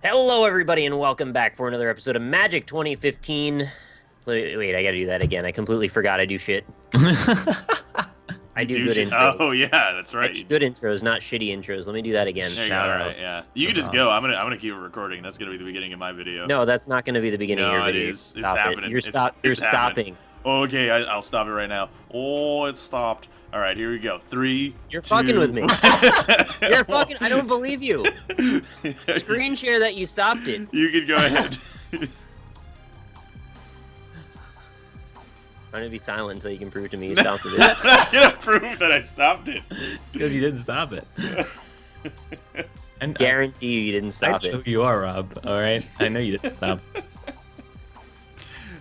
Hello, everybody, and welcome back for another episode of Magic 2015. Wait, I gotta do that again. I completely forgot I do shit. I do good intros. Oh yeah, that's I right. do good intros, not shitty intros. Let me do that again. There you go. All right, yeah. You can just go. I'm gonna keep it recording. That's gonna be the beginning of my video. No, that's not gonna be the beginning of your video. No, it is. It's Stop happening. You're It's stopping. Okay, I'll stop it right now. Oh, it stopped. All right, here we go. 3. You're 2... fucking with me. You're fucking. I don't believe you. Screen share that you stopped it. You can go ahead. I'm gonna be silent until you can prove to me you stopped it. I'm not gonna prove that I stopped it. It's because you didn't stop it. And Guarantee you didn't stop I know it. you are, Rob. All right, I know you didn't stop.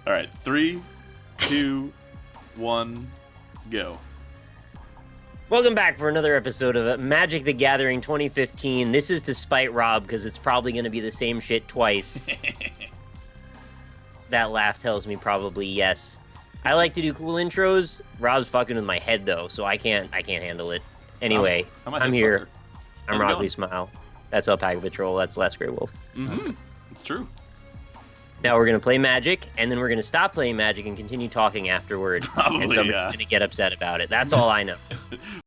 All right, 3, 2, 1, go. Welcome back for another episode of Magic the Gathering 2015. This is to spite Rob because it's probably going to be the same shit twice. That laugh tells me probably yes. I like to do cool intros. Rob's fucking with my head though, so I can't handle it. Anyway, I'm here. I'm RockLeeSmile. That's Alpacapatrol. That's Last Grey Wolf. Mm-hmm. It's true. Now we're going to play Magic, and then we're going to stop playing Magic and continue talking afterward. Probably, and somebody's yeah. going to get upset about it. That's all I know.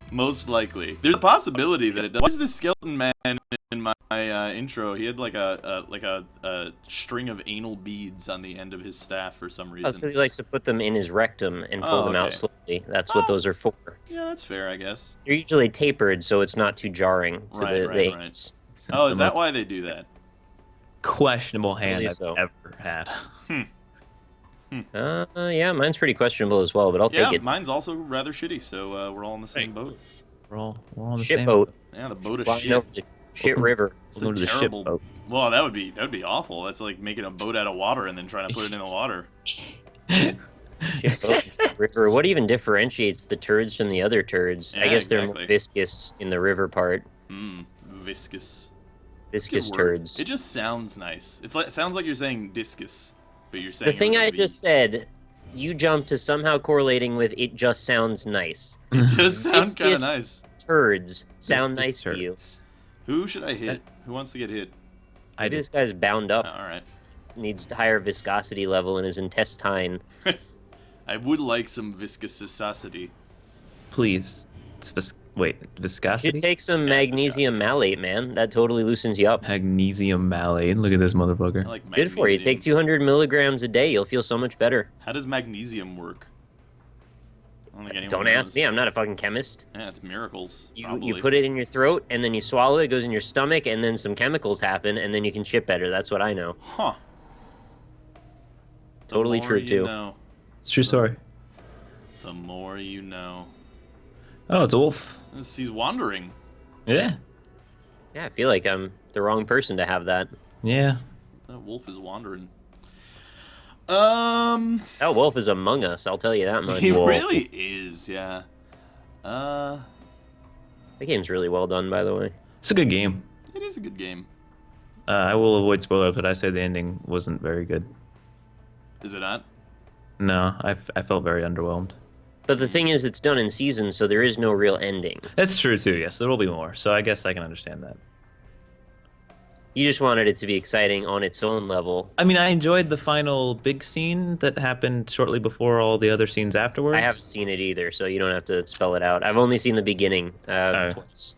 Most likely. There's a possibility that it does. Why is this skeleton man in my intro? He had like a string of anal beads on the end of his staff for some reason. That's because he likes to put them in his rectum and pull them out slowly. That's what those are for. Yeah, that's fair, I guess. They're usually tapered, so it's not too jarring to the anus. Oh, is that why they do that? Questionable hand Really I've so. ever had. Yeah, mine's pretty questionable as well, but I'll take it. Mine's also rather shitty, so we're all in the same boat. We're all on the Shit same boat. Yeah, the boat of Flying shit. over the shit river. It's We'll a go to the ship terrible. boat. Well, that would be awful. That's like making a boat out of water and then trying to put it in the water. Shit boat and shit river. What even differentiates the turds from the other turds? Yeah, I guess they're exactly. more viscous in the river part. Viscous. Viscous Good word. turds. It just sounds nice. It sounds like you're saying discus, but you're saying The it thing with a I V. just said, you jumped to somehow correlating with it just sounds nice. It does sound kind of Viscous nice. Turds sound nice Viscous to you. turds. Who should I hit? Who wants to get hit? I Maybe do. this guy's bound up. All right. Needs higher viscosity level in his intestine. I would like some viscosity. Please. It's You viscosity? should take some Yeah, it's magnesium malate, man. That totally loosens you up. Magnesium malate. Look at this motherfucker. I like Good for you. Take 200 milligrams a day. You'll feel so much better. How does magnesium work? I don't think anyone Don't ask knows. me. I'm not a fucking chemist. Yeah, it's miracles. You put it in your throat, and then you swallow it. It goes in your stomach, and then some chemicals happen, and then you can shit better. That's what I know. Huh. The Totally more true, you too. know, It's a true story. the more you know. Oh, it's a wolf. He's wandering. Yeah. Yeah, I feel like I'm the wrong person to have that. Yeah. That wolf is wandering. That wolf is among us. I'll tell you that much. He Whoa. really is, yeah. The game's really well done, by the way. It's a good game. It is a good game. I will avoid spoilers, but I say the ending wasn't very good. Is it not? No, I felt very underwhelmed. But the thing is, it's done in seasons, so there is no real ending. That's true, too, yes. There will be more, so I guess I can understand that. You just wanted it to be exciting on its own level. I mean, I enjoyed the final big scene that happened shortly before all the other scenes afterwards. I haven't seen it either, so you don't have to spell it out. I've only seen the beginning twice.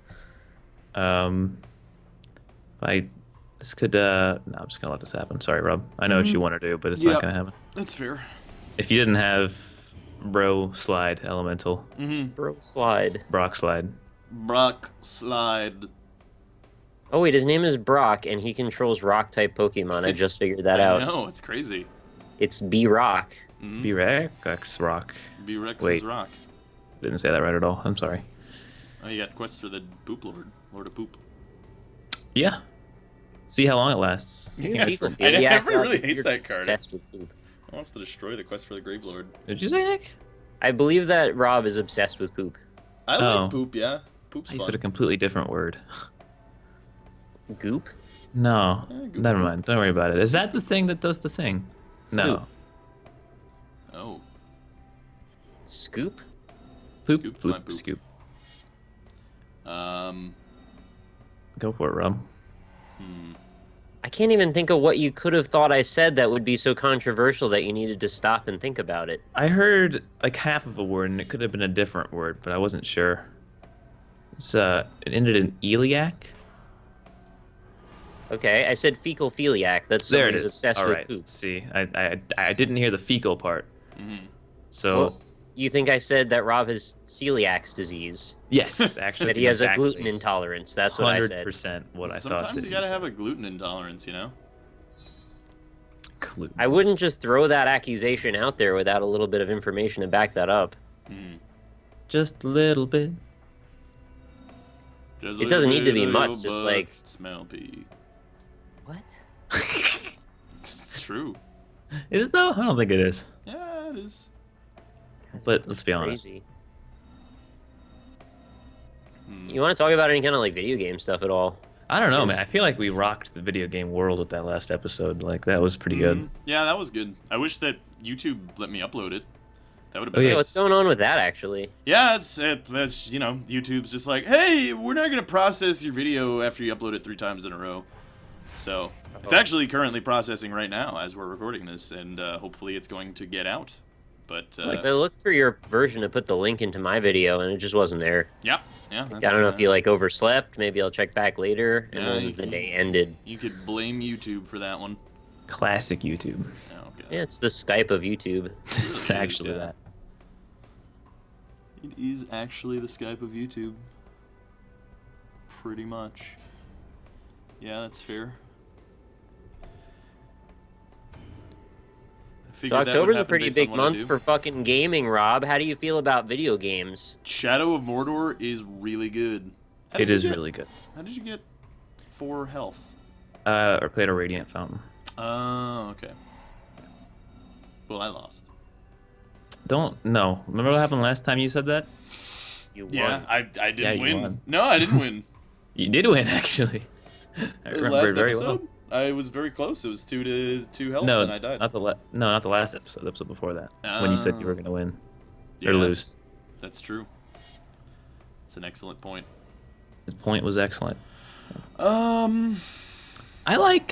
This could, no, I'm just gonna let this happen. Sorry, Rob. I know what you want to do, but it's not gonna happen. That's fair. If you didn't have Bro Slide Elemental, Bro slide. Brock Slide. Brock slide. Oh wait, his name is Brock, and he controls rock-type Pokemon. I just figured that out. I know, it's crazy. It's B-Rock. B-Rex Rock. B-Rex Wait. is rock. Didn't say that right at all. I'm sorry. Oh, you got quests for the Poop Lord. Lord of Poop. Yeah. See how long it lasts. People feel Everybody really like hates you're that card. obsessed with poop. He wants to destroy the quest for the Grave Lord. Did you say, Nick? I believe that Rob is obsessed with poop. I Oh. like Poop, yeah. Poop's I fun. said a completely different word. Goop? No. Goop. Never mind. Don't worry about it. Is that the thing that does the thing? No. Oh. Scoop? Poop, Scoop, floop, my poop. scoop. Um. Go for it, Rob. I can't even think of what you could have thought I said that would be so controversial that you needed to stop and think about it. I heard like half of a word, and it could have been a different word, but I wasn't sure. It ended in iliac. Okay, I said fecal philiac. That's There someone it who's is. obsessed All with right. poop. See, I didn't hear the fecal part. So Well, you think I said that Rob has celiac disease? yes, actually, That he has a gluten intolerance. That's what I said. 100% what I thought. Sometimes you gotta have a gluten intolerance, you know? Gluten. I wouldn't just throw that accusation out there without a little bit of information to back that up. Just a little bit. Just It doesn't need to be your much, just butt like... smell pee. What? It's true. Is it though? I don't think it is. Yeah, it is. But let's be honest. Crazy. You want to talk about any kind of like video game stuff at all? I don't know, man. I feel like we rocked the video game world with that last episode. Like that was pretty good. Yeah, that was good. I wish that YouTube let me upload it. That would have Oh, been yeah. Hey, nice. what's going on with that actually? Yeah, that's you know, YouTube's just like, hey, we're not gonna process your video after you upload it 3 times in a row. So it's actually currently processing right now as we're recording this, and hopefully it's going to get out. But Like, I looked for your version to put the link into my video, and it just wasn't there. yeah. I don't know if you like overslept. Maybe I'll check back later. And Yeah, then the day ended. You could blame YouTube for that one. Classic YouTube. Oh, God. Yeah, it's the Skype of YouTube. It's actually that. It is actually the Skype of YouTube. Pretty much. Yeah, that's fair. So October's a pretty big month for fucking gaming, Rob. How do you feel about video games? Shadow of Mordor is really good. It is really good. How did you get 4 health? Or played a Radiant Fountain. Oh, okay. Well, I lost. Don't no. Remember what happened last time you said that? You won. Yeah, I didn't Yeah, you win. won. No, I didn't win. You did win actually. I remember Last it very episode, well. I was very close. It was 2 to 2 health, No, and I died. not the last episode. The episode before that, when you said you were gonna win or Yeah, lose. That's true. It's an excellent point. His point was excellent. I I like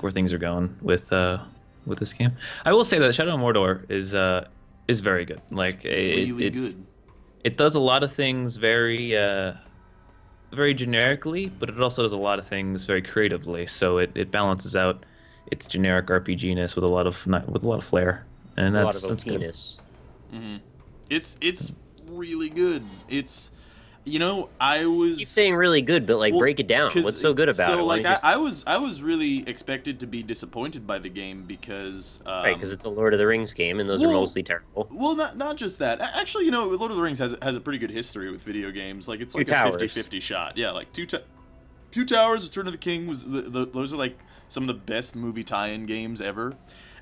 where things are going with this game. I will say that Shadow of Mordor is very good. Like really it good. it does a lot of things very very generically, but it also does a lot of things very creatively. So it balances out its generic RPG-ness with a lot of flair, and that's good. It's really good. It's, you know, I was Keep saying really good, but like break it down. What's so good about it? So Why like don't you I was really expected to be disappointed by the game because right, because it's a Lord of the Rings game, and those are mostly terrible. Well, not just that. Actually, you know, Lord of the Rings has a pretty good history with video games. Like it's like a 50-50 shot. Yeah, like Two Towers, Return of the King was those are like some of the best movie tie-in games ever.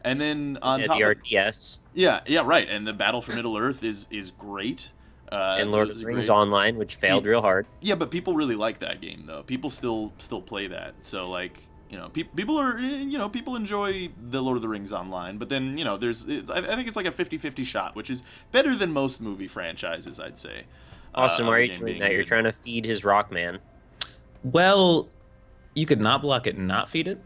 And then on top the RTS. Yeah, right. And the Battle for Middle Earth is great. And Lord of the Rings Online, which failed real hard. Yeah, but people really like that game though. People still play that. So like, you know, people enjoy the Lord of the Rings Online, but then, you know, I think it's like a 50-50 shot, which is better than most movie franchises, I'd say. Austin, why are you doing that? You're trying to feed his Rockman. Well, you could not block it and not feed it.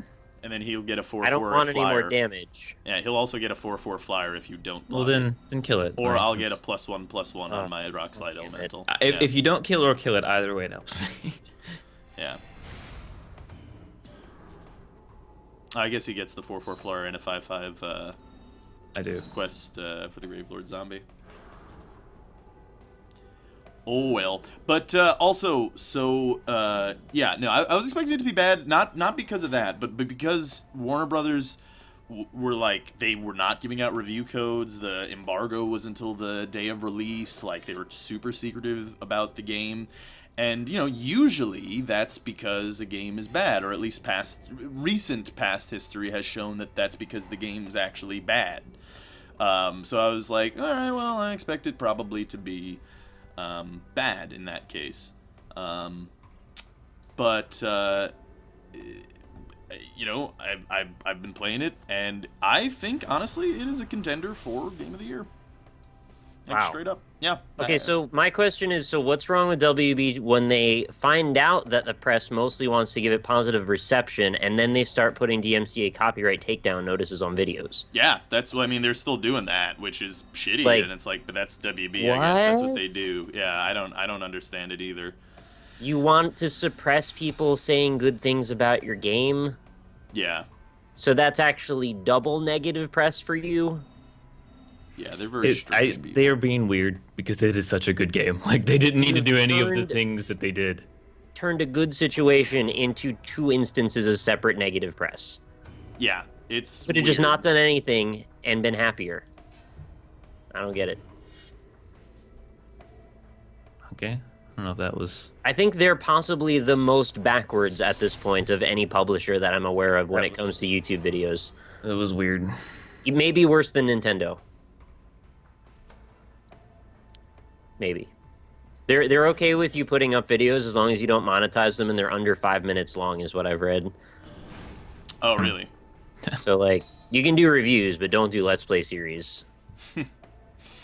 And then he'll get a 4/4 flyer. I don't want any more damage. Yeah, he'll also get a 4/4 flyer if you don't block Well, then kill it. Or I'll get a +1/+1 on my Rock Slide Elemental. If you don't kill or kill it, either way it helps me. Yeah. I guess he gets the 4/4 flyer and a 5/5 I do. quest for the Gravelord Zombie. Oh well, but also, so yeah, no, I was expecting it to be bad, not because of that, but because Warner Brothers were like, they were not giving out review codes. The embargo was until the day of release. Like, they were super secretive about the game, and you know, usually that's because a game is bad, or at least recent past history has shown that that's because the game's actually bad. So I was like, all right, well, I expect it probably to be bad in that case, but you know, I've been playing it, and I think honestly it is a contender for Game of the Year. Like, wow. Straight up. Yeah. Okay, so my question is, so what's wrong with WB when they find out that the press mostly wants to give it positive reception, and then they start putting DMCA copyright takedown notices on videos? Yeah, that's what I mean. They're still doing that, which is shitty, Like, and it's like, but that's WB, what? I guess. That's what they do. Yeah, I don't understand it either. You want to suppress people saying good things about your game? Yeah. So that's actually double negative press for you? Yeah, they're very strange people. They are being weird because it is such a good game. Like, they didn't need to do any of the things that they did. Turned a good situation into 2 instances of separate negative press. Yeah, it's Could have just not done anything and been happier. I don't get it. Okay. I don't know if that was... I think they're possibly the most backwards at this point of any publisher that I'm aware of when it comes to YouTube videos. It was weird. It may be worse than Nintendo. Maybe. They're okay with you putting up videos as long as you don't monetize them and they're under 5 minutes long, is what I've read. Oh, really? So, like, you can do reviews, but don't do Let's Play series.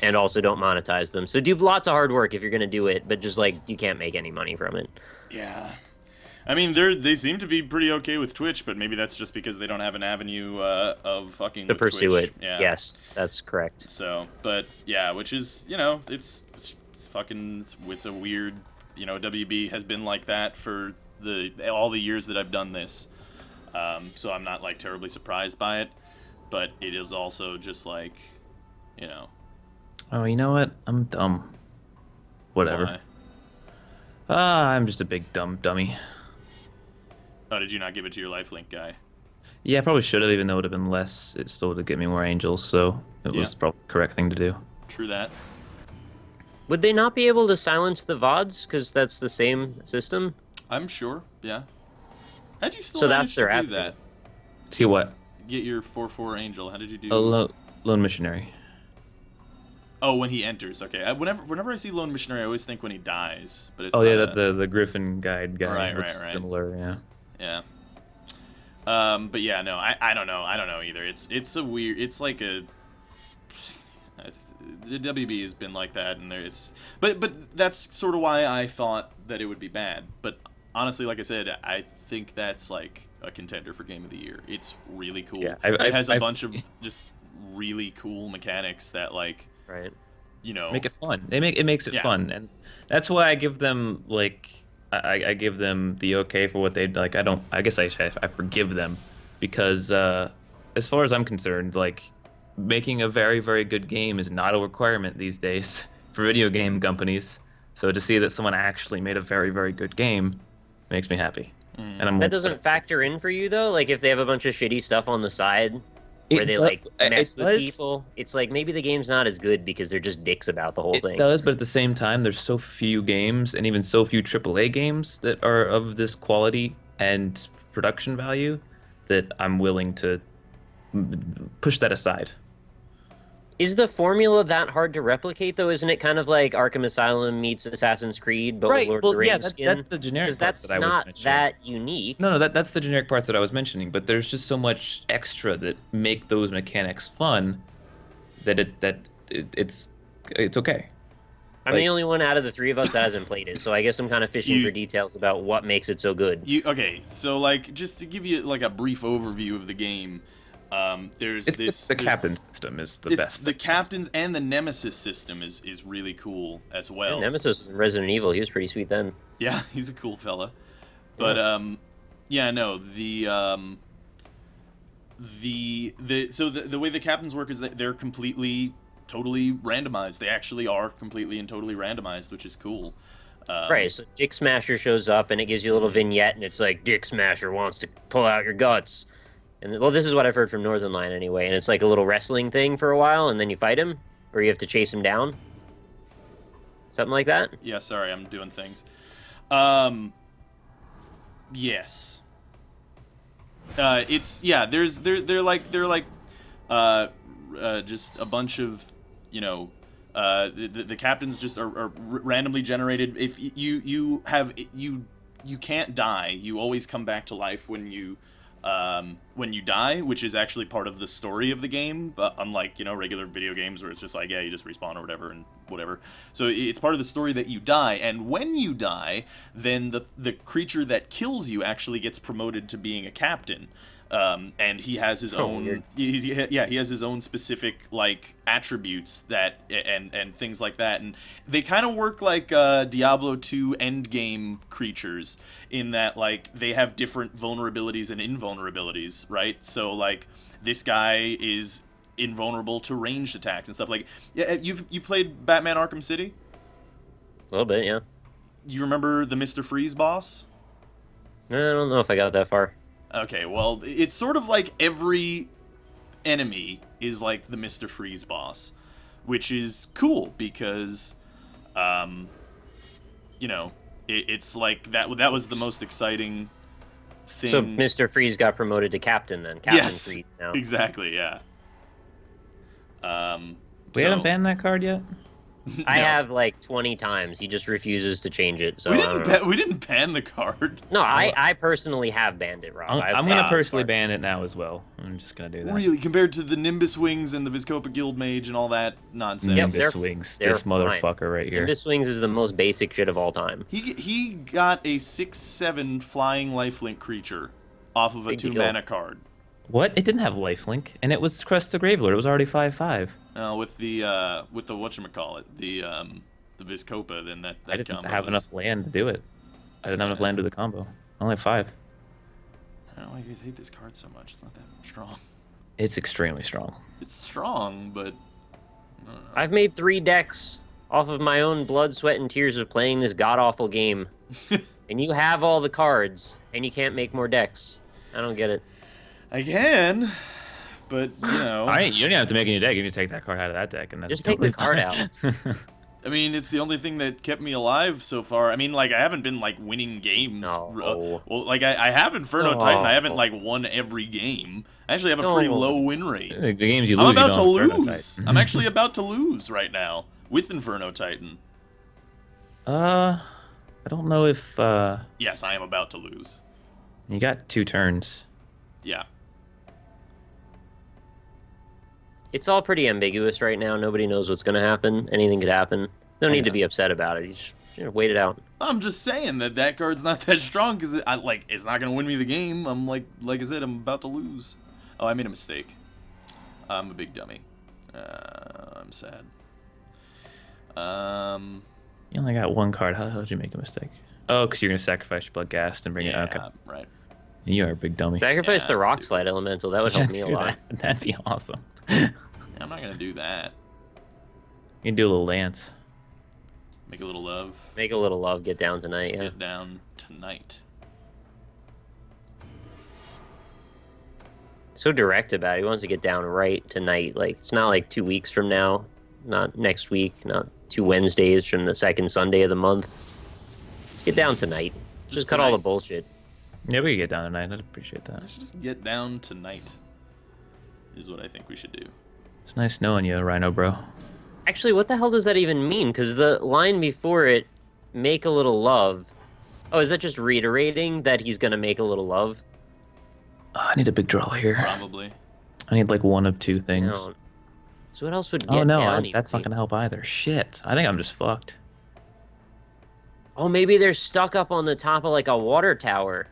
And also don't monetize them. So do lots of hard work if you're going to do it, but just, like, you can't make any money from it. Yeah. I mean, they seem to be pretty okay with Twitch, but maybe that's just because they don't have an avenue of fucking to pursue Twitch. It. Yeah. Yes, that's correct. So, but yeah, which is, you know, it's fucking, it's a weird, you know, WB has been like that for all the years that I've done this. So I'm not, like, terribly surprised by it, but it is also just, like, you know. Oh, you know what? I'm dumb. Whatever. Why? I'm just a big dummy. Oh, did you not give it to your lifelink guy? Yeah, I probably should have, even though it would have been less. It still would have given me more angels, so it was probably the correct thing to do. True that. Would they not be able to silence the VODs? Because that's the same system? I'm sure, yeah. How'd you still So manage that's their to do that? See what? Get your 4/4 angel. How did you do? Lone Missionary. Oh, when he enters. Okay. Whenever I see Lone Missionary, I always think when he dies, but it's Oh not yeah, the Griffin guide guy. Right, looks similar, yeah. Yeah. But yeah, no, I don't know. I don't know either. It's a weird. It's like a. The WB has been like that, and but that's sort of why I thought that it would be bad. But honestly, like I said, I think that's like a contender for Game of the Year. It's really cool. Yeah, it has a bunch of just really cool mechanics that, like, right, you know, make it fun. It makes it fun, and that's why I give them, like, I give them the okay for what they like. I guess I forgive them, because as far as I'm concerned, like, making a very, very good game is not a requirement these days for video game companies. So to see that someone actually made a very, very good game makes me happy. And that doesn't factor in for you, though? Like, if they have a bunch of shitty stuff on the side where they, like, mess with people, it's like maybe the game's not as good because they're just dicks about the whole thing. It does, but at the same time, there's so few games, and even so few AAA games that are of this quality and production value, that I'm willing to push that aside. Is the formula that hard to replicate, though? Isn't it kind of like Arkham Asylum meets Assassin's Creed, but with Lord of the Rings skin? That's the generic parts that I was mentioning. Because that's not that unique. No, that's the generic parts that I was mentioning, but there's just so much extra that make those mechanics fun that it's okay. I'm the only one out of the three of us that hasn't played it, so I guess I'm kind of fishing for details about what makes it so good. Okay, so, like, just to give you, like, a brief overview of the game, the captain system is the best. The captains and the Nemesis system is really cool as well. Yeah, Nemesis was in Resident Evil. He was pretty sweet then. Yeah, he's a cool fella. But yeah, no, the way the captains work is that they're completely, totally randomized. They actually are completely and totally randomized, which is cool. Right, so Dick Smasher shows up and it gives you a little vignette, and it's like, Dick Smasher wants to pull out your guts. And, well, this is what I've heard from Northern Line anyway, and it's like a little wrestling thing for a while, and then you fight him, or you have to chase him down. Something like that? Yeah, sorry, I'm doing things. Yes. They're like just a bunch of, you know, the captains just are randomly generated. If you can't die, you always come back to life when you when you die, which is actually part of the story of the game, but unlike, you know, regular video games where it's just like, yeah, you just respawn or whatever and whatever. So it's part of the story that you die, and when you die, then the creature that kills you actually gets promoted to being a captain. And he has his own, he has his own specific, like, attributes that, and things like that, and they kind of work like Diablo 2 endgame creatures, in that, like, they have different vulnerabilities and invulnerabilities, right? So, like, this guy is invulnerable to ranged attacks and stuff. Like, yeah, you've played Batman Arkham City? A little bit, yeah. You remember the Mr. Freeze boss? I don't know if I got that far. Okay, well, it's sort of like every enemy is like the Mr. Freeze boss, which is cool because, you know, it's like that was the most exciting thing. So Mr. Freeze got promoted to captain then. Captain Freeze now. Exactly, yeah. We haven't banned that card yet? I have like 20 times. He just refuses to change it. So we didn't ban the card. No, I personally have banned it, Rob. I'm going to personally ban it now as well. I'm just going to do that. Really? Compared to the Nimbus Wings and the Vizkopa Guild Mage and all that nonsense? Yep, Nimbus Wings. This motherfucker right here. Nimbus Wings is the most basic shit of all time. He got a 6/7 flying lifelink creature off of a 2-mana card. What? It didn't have lifelink, and it was Crest the Gravelord. It was already 5/5. With the whatchamacallit, the Vizkopa, then that I didn't have enough land to do it. I didn't have enough land to do the combo. I only have 5. I don't know why you guys hate this card so much. It's not that strong. It's extremely strong. It's strong, but I've made 3 decks off of my own blood, sweat, and tears of playing this god-awful game. And you have all the cards, and you can't make more decks. I don't get it. I can, but, you know... You don't have to make a new deck. You can take that card out of that deck. And that's just take the card out. I mean, it's the only thing that kept me alive so far. I mean, like, I haven't been, like, winning games. No. Well, like, I have Inferno Titan. I haven't, like, won every game. I actually have a pretty low win rate. The games you lose, I'm about to lose. I'm actually about to lose right now with Inferno Titan. I don't know if... Yes, I am about to lose. You got 2 turns. Yeah. It's all pretty ambiguous right now. Nobody knows what's going to happen. Anything could happen. No need to be upset about it. You just wait it out. I'm just saying that card's not that strong because it's not going to win me the game. I'm like I said, I'm about to lose. Oh, I made a mistake. I'm a big dummy. I'm sad. You only got 1 card. How the hell did you make a mistake? Oh, because you're going to sacrifice your Bloodghast and bring it out. Okay. Right. You are a big dummy. Sacrifice the Rock Slide Elemental. That would help me a lot. That'd be awesome. Yeah, I'm not going to do that. You can do a little dance. Make a little love. Make a little love. Get down tonight. Yeah. Get down tonight. So direct about it. He wants to get down right tonight. Like, it's not like 2 weeks from now. Not next week. Not 2 Wednesdays from the second Sunday of the month. Get down tonight. Just cut all the bullshit. Yeah, we can get down tonight. I'd appreciate that. I should just get down tonight. Is what I think we should do. It's nice knowing you, Rhino Bro. Actually, what the hell does that even mean? Because the line before it, make a little love. Oh, is that just reiterating that he's going to make a little love? I need a big draw here. Probably. I need like 1 of 2 things. No. So what else would get down? Oh, no, that's not going to help either. Shit. I think I'm just fucked. Oh, maybe they're stuck up on the top of like a water tower.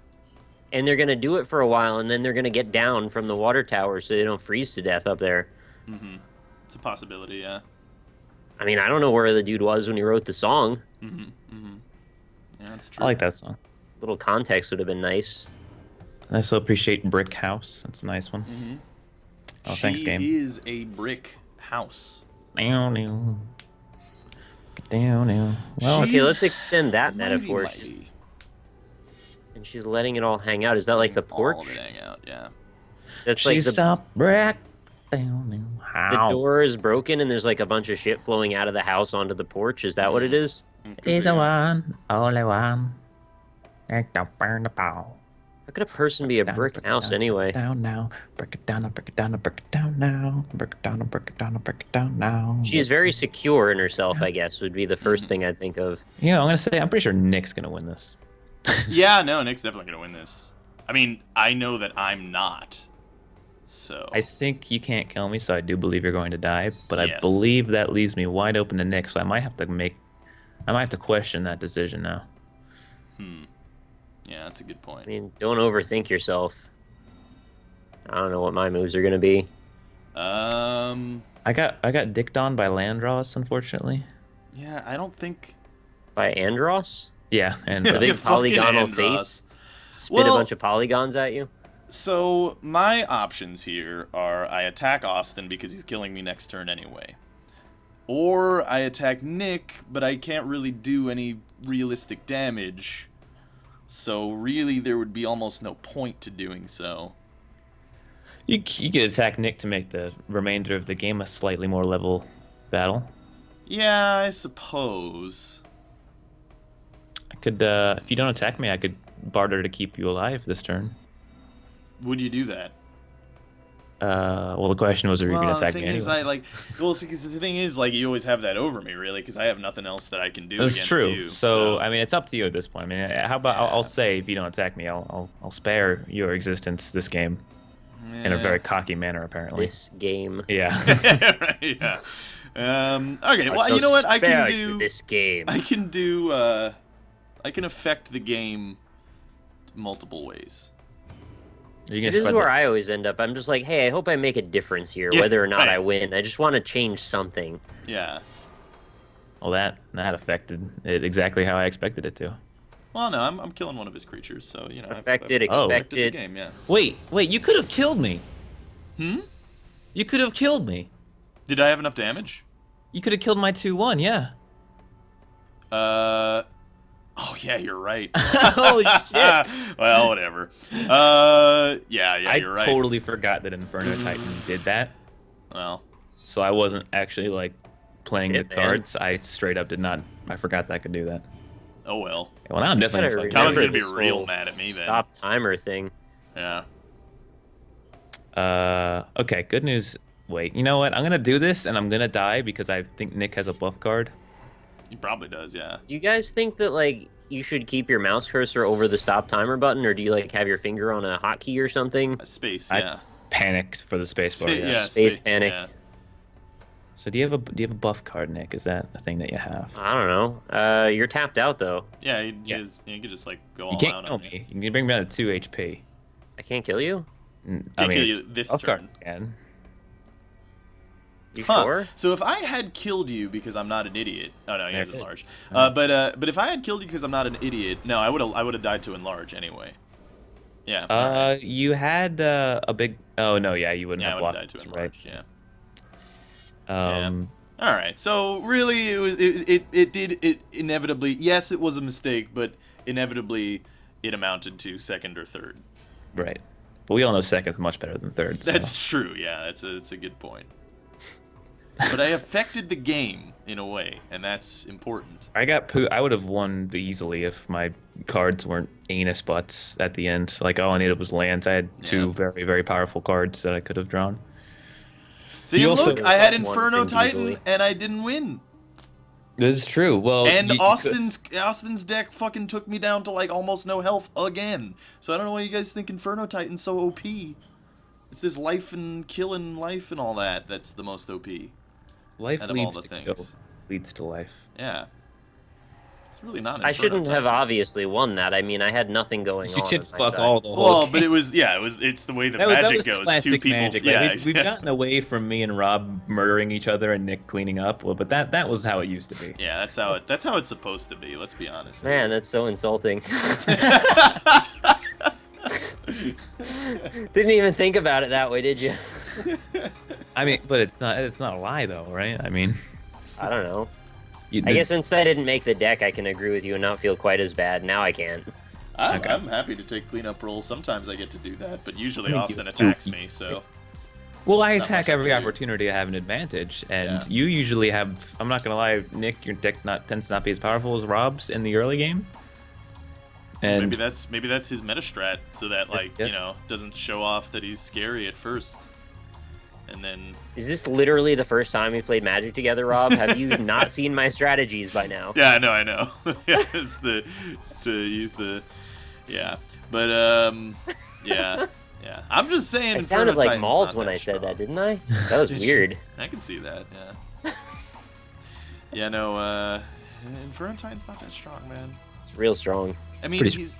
And they're going to do it for a while, and then they're going to get down from the water tower so they don't freeze to death up there. Mm-hmm. It's a possibility, yeah. I mean, I don't know where the dude was when he wrote the song. Mm-hmm. Mm-hmm. Yeah, that's true. I like that song. A little context would have been nice. I also appreciate Brick House. That's a nice one. Mm-hmm. Oh, thanks, game. She is a brick house. Down. Well, okay, let's extend that metaphor. Mighty. And she's letting it all hang out. Is that like the porch? All of it hang out, yeah. That's like the brick down house. The door is broken and there's like a bunch of shit flowing out of the house onto the porch. Is that what it is? He's the one, only one. Don't burn the ball. How could a person be a brick house anyway? Down now, break it down, break it down, break it down now, break it down, break it down, break it down now. She's very secure in herself, I guess, would be the first thing I'd think of. Yeah, I'm gonna say I'm pretty sure Nick's gonna win this. Yeah, no, Nick's definitely gonna win this. I mean, I know that I'm not. So I think you can't kill me, so I do believe you're going to die. But I Yes. believe that leaves me wide open to Nick, so I might have to question that decision now. Yeah, that's a good point. I mean, don't overthink yourself. I don't know what my moves are gonna be. I got dicked on by Landross, unfortunately. Yeah, I don't think. By Andros? Yeah, and The big Fucking polygonal Andros. face? Spit Well- a bunch of polygons at you? So my options here are I attack Austin because he's killing me next turn anyway. Or I attack Nick, but I can't really do any realistic damage. So really there would be almost no point to doing so. you could attack Nick to make the remainder of the game a slightly more level battle. Yeah, I suppose. I could, if you don't attack me, I could barter to keep you alive this turn. Would you do that? Well, the question was, are you going to attack me anyway? See, 'cause the thing is, like, you always have that over me, really, because I have nothing else that I can do That's against true. you. So, I mean, it's up to you at this point. I mean, how about Yeah. I'll say if you don't attack me, I'll spare your existence this game in a very cocky manner, apparently. This game. Yeah. Right, yeah. Okay, well, you know what? I can Spare do you this game. I can affect the game multiple ways. This is where I always end up. I'm just like, hey, I hope I make a difference here, Yeah, whether or not right. I win. I just want to change something. Yeah. Well, that affected it exactly how I expected it to. Well, no, I'm killing one of his creatures, so you know. Affected, I've affected the expected. game, yeah. Wait, you could have killed me. Hmm? You could have killed me. Did I have enough damage? You could have killed my 2/1, yeah. Oh yeah, you're right. Holy shit. Well, whatever. Yeah, I you're right. totally forgot that Inferno Titan did that. Well, So I wasn't actually like playing Shit, with man. cards. I straight up did not. I forgot that I could do that. oh well. Well, now I'm definitely Gotta fucking Colin's remember gonna be this real whole mad at me then. Stop timer thing. Yeah. Okay, good news. Wait, you know what? I'm gonna do this, and I'm gonna die because I think Nick has a buff card. He probably does, yeah. Do you guys think that, like, you should keep your mouse cursor over the stop timer button, or do you, like, have your finger on a hotkey or something? Space, I yeah. just panicked for the space bar. Yeah, Space panic. yeah. So do you have a buff card, Nick? Is that a thing that you have? I don't know. You're tapped out, though. Yeah, he Yeah. could just like go You all can't out kill on me. me. You can bring me down to 2 HP. I can't kill you? I Can't mean, kill you this buff card turn. can. You Huh. sure? So if I had killed you because I'm not an idiot, oh no, he There has it is. enlarge. Oh. But if I had killed you because I'm not an idiot, no, I would have died to enlarge anyway. Yeah. You had a big. Oh no, yeah, you wouldn't yeah, I have would have blocked. died to Right. enlarge. Yeah. Yeah. All right. So really, it inevitably. Yes, it was a mistake, but inevitably, it amounted to second or third. Right. But we all know second's much better than third. So. That's true. Yeah, that's a good point. But I affected the game in a way, and that's important. I would have won easily if my cards weren't anus butts at the end. Like all I needed was lands. I had two Yeah. very, very powerful cards that I could have drawn. See, You also- look, I had One Inferno thing Titan, easily. and I didn't win. This is true. Well, And you could- Austin's deck fucking took me down to like almost no health again. So I don't know why you guys think Inferno Titan's so OP. It's this life and killing life and all that that's the most OP. life out of all leads the to things. kill, leads to life. Yeah. It's really not. I Inferno shouldn't have Titan. obviously won that. I mean, I had nothing going on. You did on my fuck side. all the whole Well, game. but it's the way the That magic was goes. classic Two people. magic. Yeah, Like, we've gotten away from me and Rob murdering each other and Nick cleaning up. Well, but that was how it used to be. yeah, that's how it's supposed to be. Let's be honest. Man, that's so insulting. Didn't even think about it that way, did you? I mean, but it's not a lie though, right? I mean, I don't know. you, I guess since I didn't make the deck, I can agree with you and not feel quite as bad. Now I can't. Okay. I'm happy to take cleanup roles. Sometimes I get to do that, but usually I mean, Austin you- attacks me, so. Well, I Not attack much I every can do. opportunity I have an advantage, and Yeah. you usually have. I'm not gonna lie, Nick, your deck tends to not be as powerful as Rob's in the early game. And Maybe that's his meta strat, so that like Yeah. doesn't show off that he's scary at first, and then Is this literally the first time we played Magic together, Rob? Have you not seen my strategies by now? yeah, I know. Yeah, it's to use the Yeah, but yeah. Yeah, I'm just saying. I sounded Inferno like Titan's Malls not when that I said strong. that, didn't I? That was weird. I can see that. Yeah. Yeah. No. Inferno Titan's not that strong, man. It's real strong. I mean, he's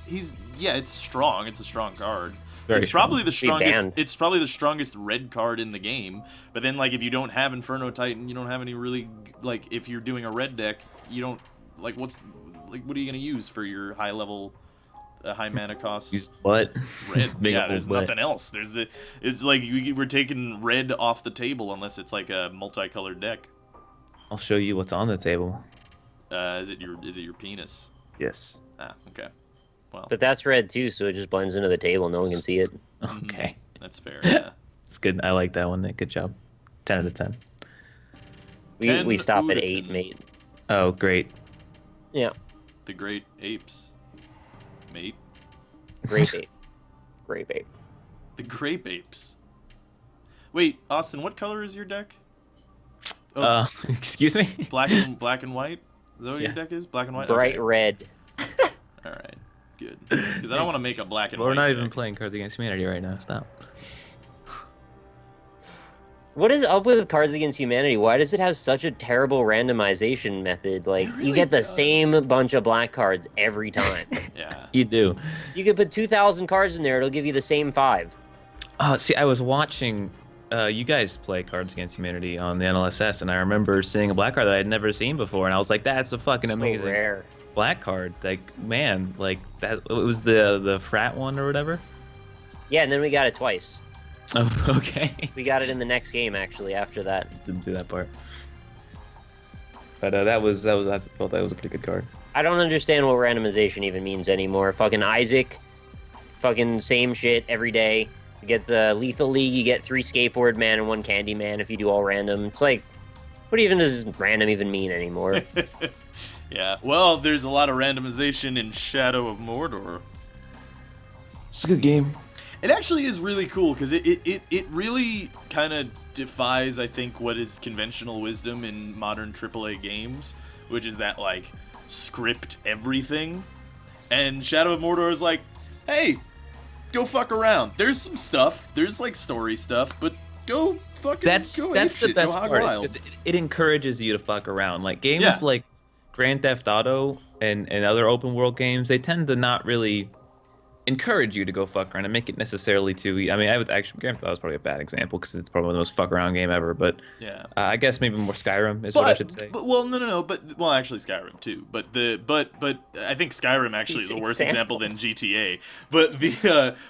yeah, it's strong. It's a strong card. It's probably the strongest. banned. It's probably the strongest red card in the game. But then, like, if you don't have Inferno Titan, you don't have any really like. If you're doing a red deck, you don't like what are you gonna use for your high level, high mana cost? Use what? Red. Yeah, Old there's butt. nothing else. It's like we're taking red off the table unless it's like a multicolored deck. I'll show you what's on the table. Is it your penis? Yes. Ah, okay. Well, But that's red too, so it just blends into the table. No one can see it. Okay. that's fair. Yeah. It's good. I like that one, Nick. Good job. 10 out of 10. We 10 stop at Udaton. 8, mate. Oh, great. Yeah, The great apes, mate. grape ape. Grape ape. The grape apes. Wait, Austin, what color is your deck? Oh, Excuse me? black and white. Is that what your Yeah. deck is? Black and white. Bright Okay. red. All right. Good. Because I don't want to make a black and Well, white. we're not even deck. playing Cards Against Humanity right now. Stop. What is up with Cards Against Humanity? Why does it have such a terrible randomization method? Like, really you get the does. same bunch of black cards every time. Yeah. You do. You could put 2,000 cards in there, it'll give you the same 5. Oh, see, I was watching you guys play Cards Against Humanity on the NLSS, and I remember seeing a black card that I had never seen before, and I was like, that's a fucking So amazing rare. black card. Like, man, like, that it was the frat one or whatever. Yeah, and then we got it twice. Oh, okay. We got it in the next game, actually, after that. Didn't see that part. But that was I thought that was a pretty good card. I don't understand what randomization even means anymore. Fucking Isaac, fucking same shit every day. You get the Lethal League, you get 3 Skateboard Man and 1 Candy Man if you do all random. It's like, what even does random even mean anymore? Yeah. Well, there's a lot of randomization in Shadow of Mordor. It's a good game. It actually is really cool because it really kind of defies, I think, what is conventional wisdom in modern AAA games, which is that, like, script everything. And Shadow of Mordor is like, hey, go fuck around. There's some stuff. There's, like, story stuff, but go fucking That's go the apeshit, best go hog part wild. because it encourages you to fuck around. Like games Yeah. like Grand Theft Auto and other open world games, they tend to not really encourage you to go fuck around and make it necessarily too. I mean, I would actually Grand Theft Auto is probably a bad example because it's probably the most fuck around game ever. But Yeah. I guess maybe more Skyrim is what I should say. But well, no. But well, actually, Skyrim too. But I think Skyrim actually is a worse example than GTA. But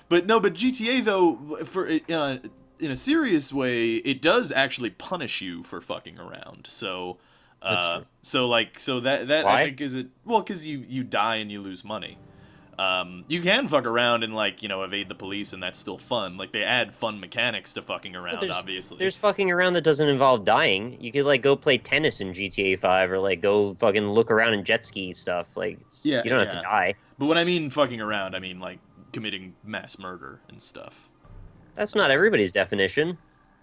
but GTA though, for in a serious way, it does actually punish you for fucking around. So That's true. so that Why? I think is it. Well, because you die and you lose money. You can fuck around and, like, you know, evade the police, and that's still fun. Like, they add fun mechanics to fucking around, obviously. There's fucking around that doesn't involve dying. You could, like, go play tennis in GTA 5 or, like, go fucking look around and jet ski stuff. Like, Yeah, you don't have to yeah. die. But when I mean fucking around, I mean, like, committing mass murder and stuff. That's not everybody's definition.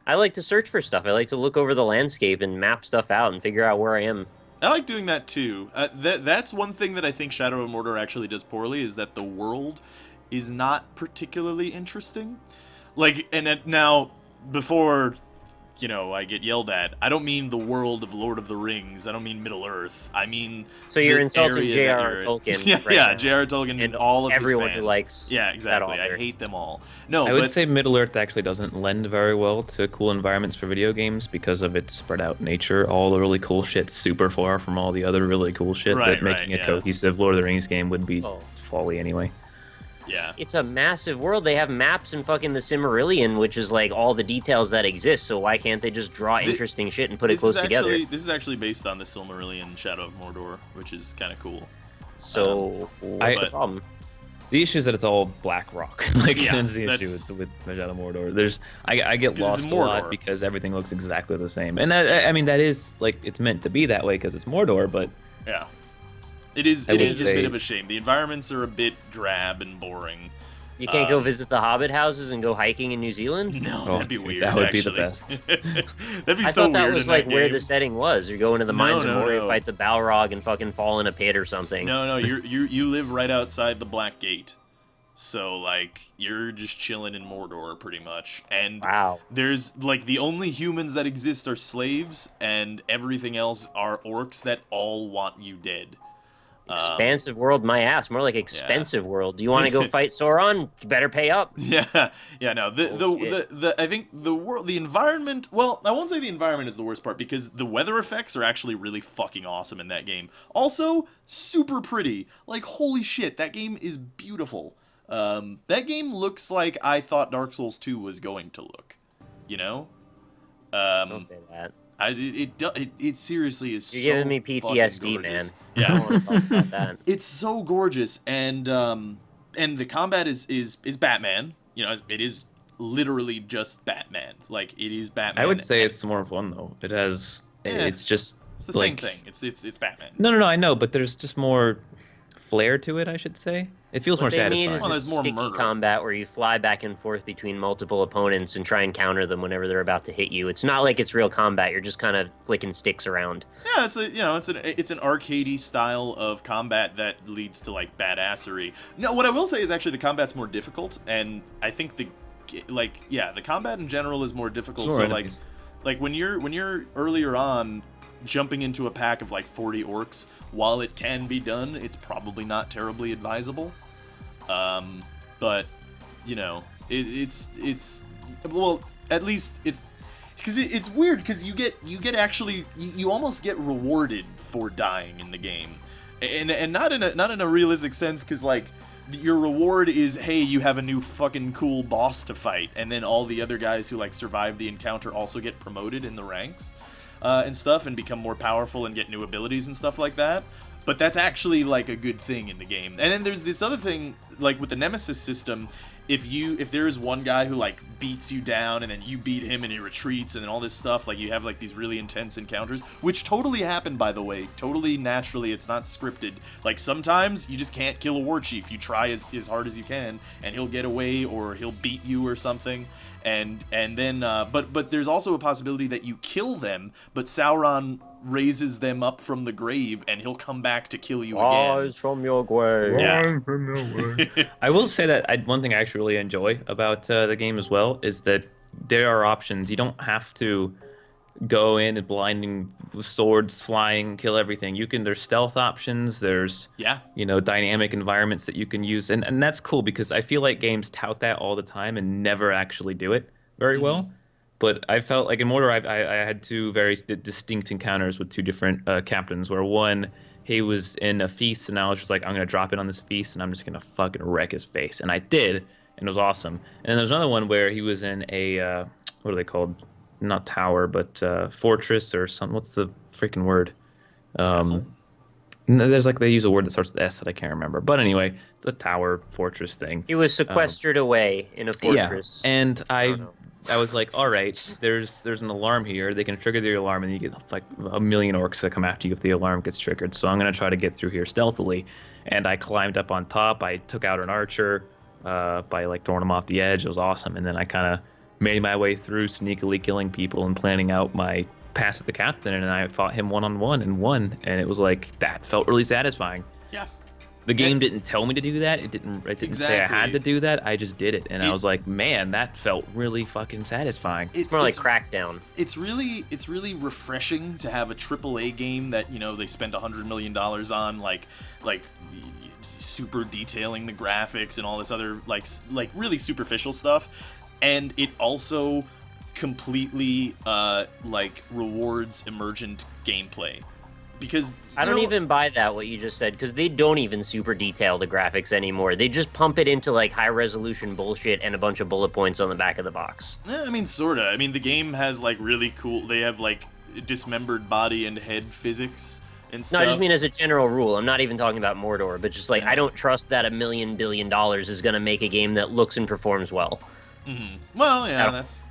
I like to search for stuff. I like to look over the landscape and map stuff out and figure out where I am. I like doing that too. That's one thing that I think Shadow of Mordor actually does poorly, is that the world is not particularly interesting. Like, now, before, you know, I get yelled at, I don't mean the world of Lord of the Rings. I don't mean Middle Earth. I mean So you're the insulting area that J.R.R. you're in. Tolkien. Yeah, right yeah, now. J.R.R. Tolkien and all of everyone his who fans. likes Yeah, exactly. that I author. hate them all. No, I would but say Middle Earth actually doesn't lend very well to cool environments for video games because of its spread out nature. All the really cool shit's super far from all the other really cool shit Right, that making right, a yeah. cohesive Lord of the Rings game would be Oh. folly anyway. yeah. It's a massive world. They have maps in fucking the Cimmerillion, which is like all the details that exist. So why can't they just draw interesting shit and put it close together? This is actually based on the Silmarillion Shadow of Mordor, which is kind of cool. So what's the but- problem? The issue is that it's all black rock. Like Yeah, that's the that's- issue with Shadow of Mordor. I get 'Cause it's lost a lot Mordor. because everything looks exactly the same. And I mean that is like it's meant to be that way because it's Mordor, but Yeah. It is I it would is a say- bit of a shame. The environments are a bit drab and boring. You can't go visit the Hobbit houses and go hiking in New Zealand? No, Oh, that'd be dude, weird. that would be actually. the best. That'd be I so thought that weird was in like that where game. the setting was. You go into the mines of Moria, no. fight the Balrog, and fucking fall in a pit or something. No, you live right outside the Black Gate. So, like, you're just chilling in Mordor, pretty much. And Wow. there's, like, the only humans that exist are slaves, and everything else are orcs that all want you dead. Expansive world, my ass. More like expensive world. Do you want to go fight Sauron? You better pay up. Yeah, no. I think the environment. Well, I won't say the environment is the worst part because the weather effects are actually really fucking awesome in that game. Also, super pretty. Like, holy shit, that game is beautiful. That game looks like I thought Dark Souls 2 was going to look. You know? Don't say that. It seriously is. You're giving me PTSD, man. Yeah, I don't want to talk about that. It's so gorgeous, and the combat is Batman. You know, it is literally just Batman. Like, it is Batman. I would say it's more fun though. It has. It's just. It's the same thing. It's Batman. No, I know, but there's just more flair to it, I should say. It feels more satisfying. Well, there's more sticky combat where you fly back and forth between multiple opponents and try and counter them whenever they're about to hit you. It's not like it's real combat. You're just kind of flicking sticks around. Yeah, it's an arcadey style of combat that leads to like badassery. No, what I will say is actually the combat's more difficult, and I think the combat in general is more difficult. So like when you're earlier on jumping into a pack of like 40 orcs, while it can be done, it's probably not terribly advisable. But you know, it's well, at least it's because it's weird because you get actually you almost get rewarded for dying in the game, and not in a realistic sense, because like your reward is, hey, you have a new fucking cool boss to fight, and then all the other guys who like survive the encounter also get promoted in the ranks. And stuff, and become more powerful and get new abilities and stuff like that. But that's actually like a good thing in the game. And then there's this other thing, like with the Nemesis system, if there is one guy who like beats you down and then you beat him and he retreats and then all this stuff, like you have like these really intense encounters, which totally happen, by the way, totally naturally. It's not scripted. Like sometimes you just can't kill a war chief. You try as hard as you can and he'll get away or he'll beat you or something. And then but there's also a possibility that you kill them, but Sauron raises them up from the grave and he'll come back to kill you again. Rise from your grave. Yeah. I will say that one thing I actually really enjoy about the game as well is that there are options. You don't have to go in and blinding swords flying, kill everything. There's stealth options, there's dynamic environments that you can use, and that's cool because I feel like games tout that all the time and never actually do it very well. But I felt like in Mordor I had two very distinct encounters with two different captains, where one, he was in a feast and I was just like, I'm gonna drop in on this feast and I'm just gonna fucking wreck his face, and I did, and it was awesome. And then there's another one where he was in a what are they called? Not tower, but fortress or something. What's the freaking word? There's like, they use a word that starts with S that I can't remember. But anyway, it's a tower fortress thing. He was sequestered away in a fortress. Yeah, and I was like, all right, there's an alarm here. They can trigger the alarm, and you get like a million orcs that come after you if the alarm gets triggered. So I'm gonna try to get through here stealthily. And I climbed up on top. I took out an archer by like throwing him off the edge. It was awesome. And then I kind of made my way through, sneakily killing people and planning out my pass at the captain, and I fought him one-on-one and won, and it was like, that felt really satisfying. Yeah. The game didn't tell me to do that. It didn't say I had to do that. I just did it, and I was like, man, that felt really fucking satisfying. It's more like Crackdown. It's really refreshing to have a AAA game that, you know, they spent $100 million on, like super detailing the graphics and all this other like really superficial stuff. And it also completely rewards emergent gameplay, because I don't even buy that what you just said, because they don't even super detail the graphics anymore. They just pump it into like high resolution bullshit and a bunch of bullet points on the back of the box. I mean, sorta. I mean, the game has like really cool. They have like dismembered body and head physics and stuff. No, I just mean as a general rule. I'm not even talking about Mordor, but just like I don't trust that $1 billion is going to make a game that looks and performs well. Mm-hmm. Well, yeah, that's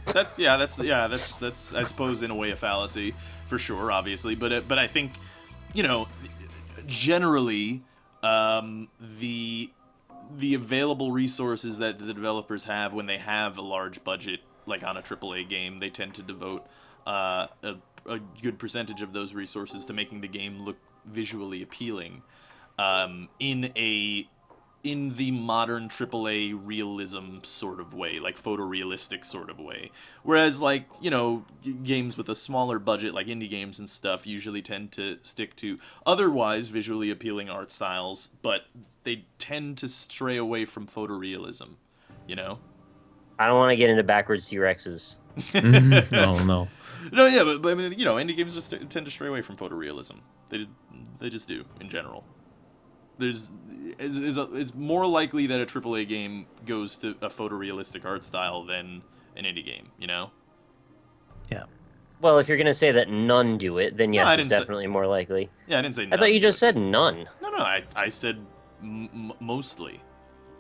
I suppose in a way a fallacy for sure, obviously, but I think, you know, generally the available resources that the developers have when they have a large budget, like on a AAA game, they tend to devote a good percentage of those resources to making the game look visually appealing in a in the modern AAA realism sort of way, like photorealistic sort of way. Whereas, like, you know, games with a smaller budget, like indie games and stuff, usually tend to stick to otherwise visually appealing art styles, but they tend to stray away from photorealism, you know? I don't want to get into backwards T-Rexes. Oh no. No, yeah, but I mean, you know, indie games just tend to stray away from photorealism. They just do, in general. It's more likely that a AAA game goes to a photorealistic art style than an indie game, you know? Yeah. Well, if you're going to say that none do it, then yes, it's definitely more likely. Yeah, I didn't say none. I thought you just said none. No, I said mostly.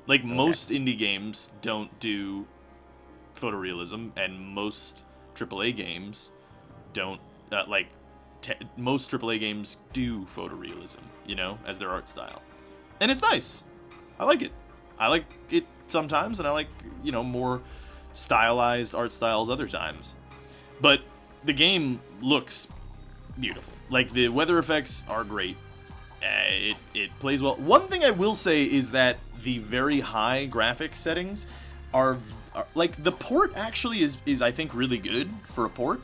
Like, most indie games don't do photorealism, and most AAA games don't, most AAA games do photorealism, you know, as their art style. And it's nice. I like it. I like it sometimes, and I like, you know, more stylized art styles other times. But the game looks beautiful. Like, the weather effects are great. It plays well. One thing I will say is that the very high graphics settings are like, the port actually is I think really good for a port.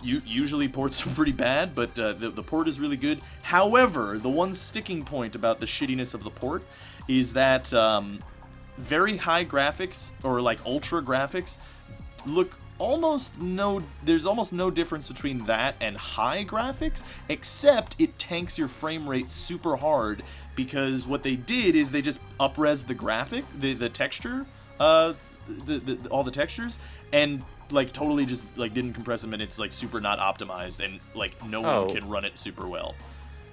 Usually ports are pretty bad, but the port is really good. However, the one sticking point about the shittiness of the port is that very high graphics, or like ultra graphics, look there's almost no difference between that and high graphics, except it tanks your frame rate super hard, because what they did is they just up-res the graphic, the texture, all the textures, and like totally just like didn't compress them, and it's like super not optimized, and like no one can run it super well.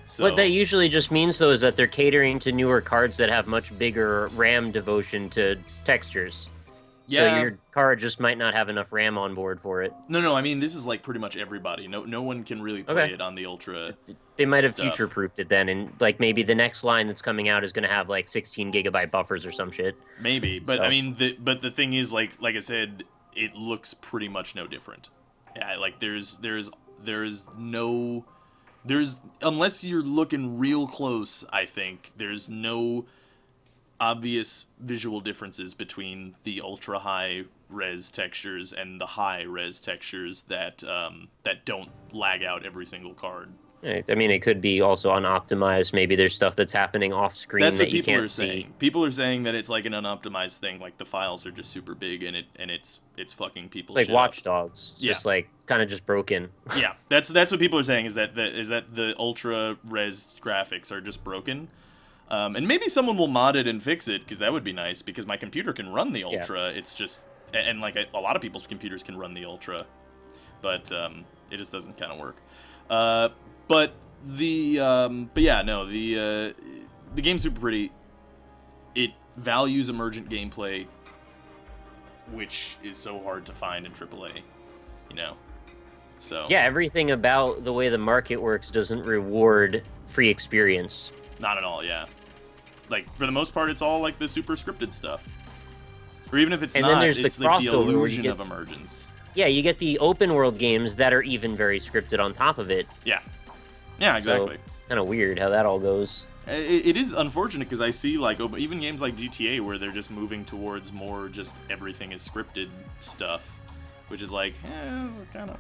So what that usually just means, though, is that they're catering to newer cards that have much bigger RAM devotion to textures. Yeah. So your card just might not have enough RAM on board for it. No, I mean, this is like pretty much everybody. No one can really play it on the Ultra. They might have stuff. future-proofed it then, and like maybe the next line that's coming out is going to have like 16 gigabyte buffers or some shit. Maybe, but I mean, the thing is, like I said, it looks pretty much no different. Yeah, like there's unless you're looking real close, I think there's no obvious visual differences between the ultra high res textures and the high res textures that don't lag out every single card. I mean, it could be also unoptimized. Maybe there's stuff that's happening off screen that you can't see. People are saying that it's like an unoptimized thing, like the files are just super big and it's fucking people's like shit Watch up. Dogs, just like kind of just broken. Yeah, that's what people are saying, is that the ultra res graphics are just broken. And maybe someone will mod it and fix it, because that would be nice, because my computer can run the ultra. Yeah. It's just, and like a lot of people's computers can run the ultra, but it just doesn't kind of work. But yeah, no, the game's super pretty. It values emergent gameplay, which is so hard to find in AAA, you know. So yeah, everything about the way the market works doesn't reward free experience. Not at all, yeah. Like, for the most part, it's all like the super scripted stuff. Or even if it's not, it's like the illusion of emergence. Yeah, you get the open world games that are even very scripted on top of it. Yeah. Yeah, exactly. So, kind of weird how that all goes. It is unfortunate, because I see, like, even games like GTA where they're just moving towards more just everything is scripted stuff, which is like, it's kind of...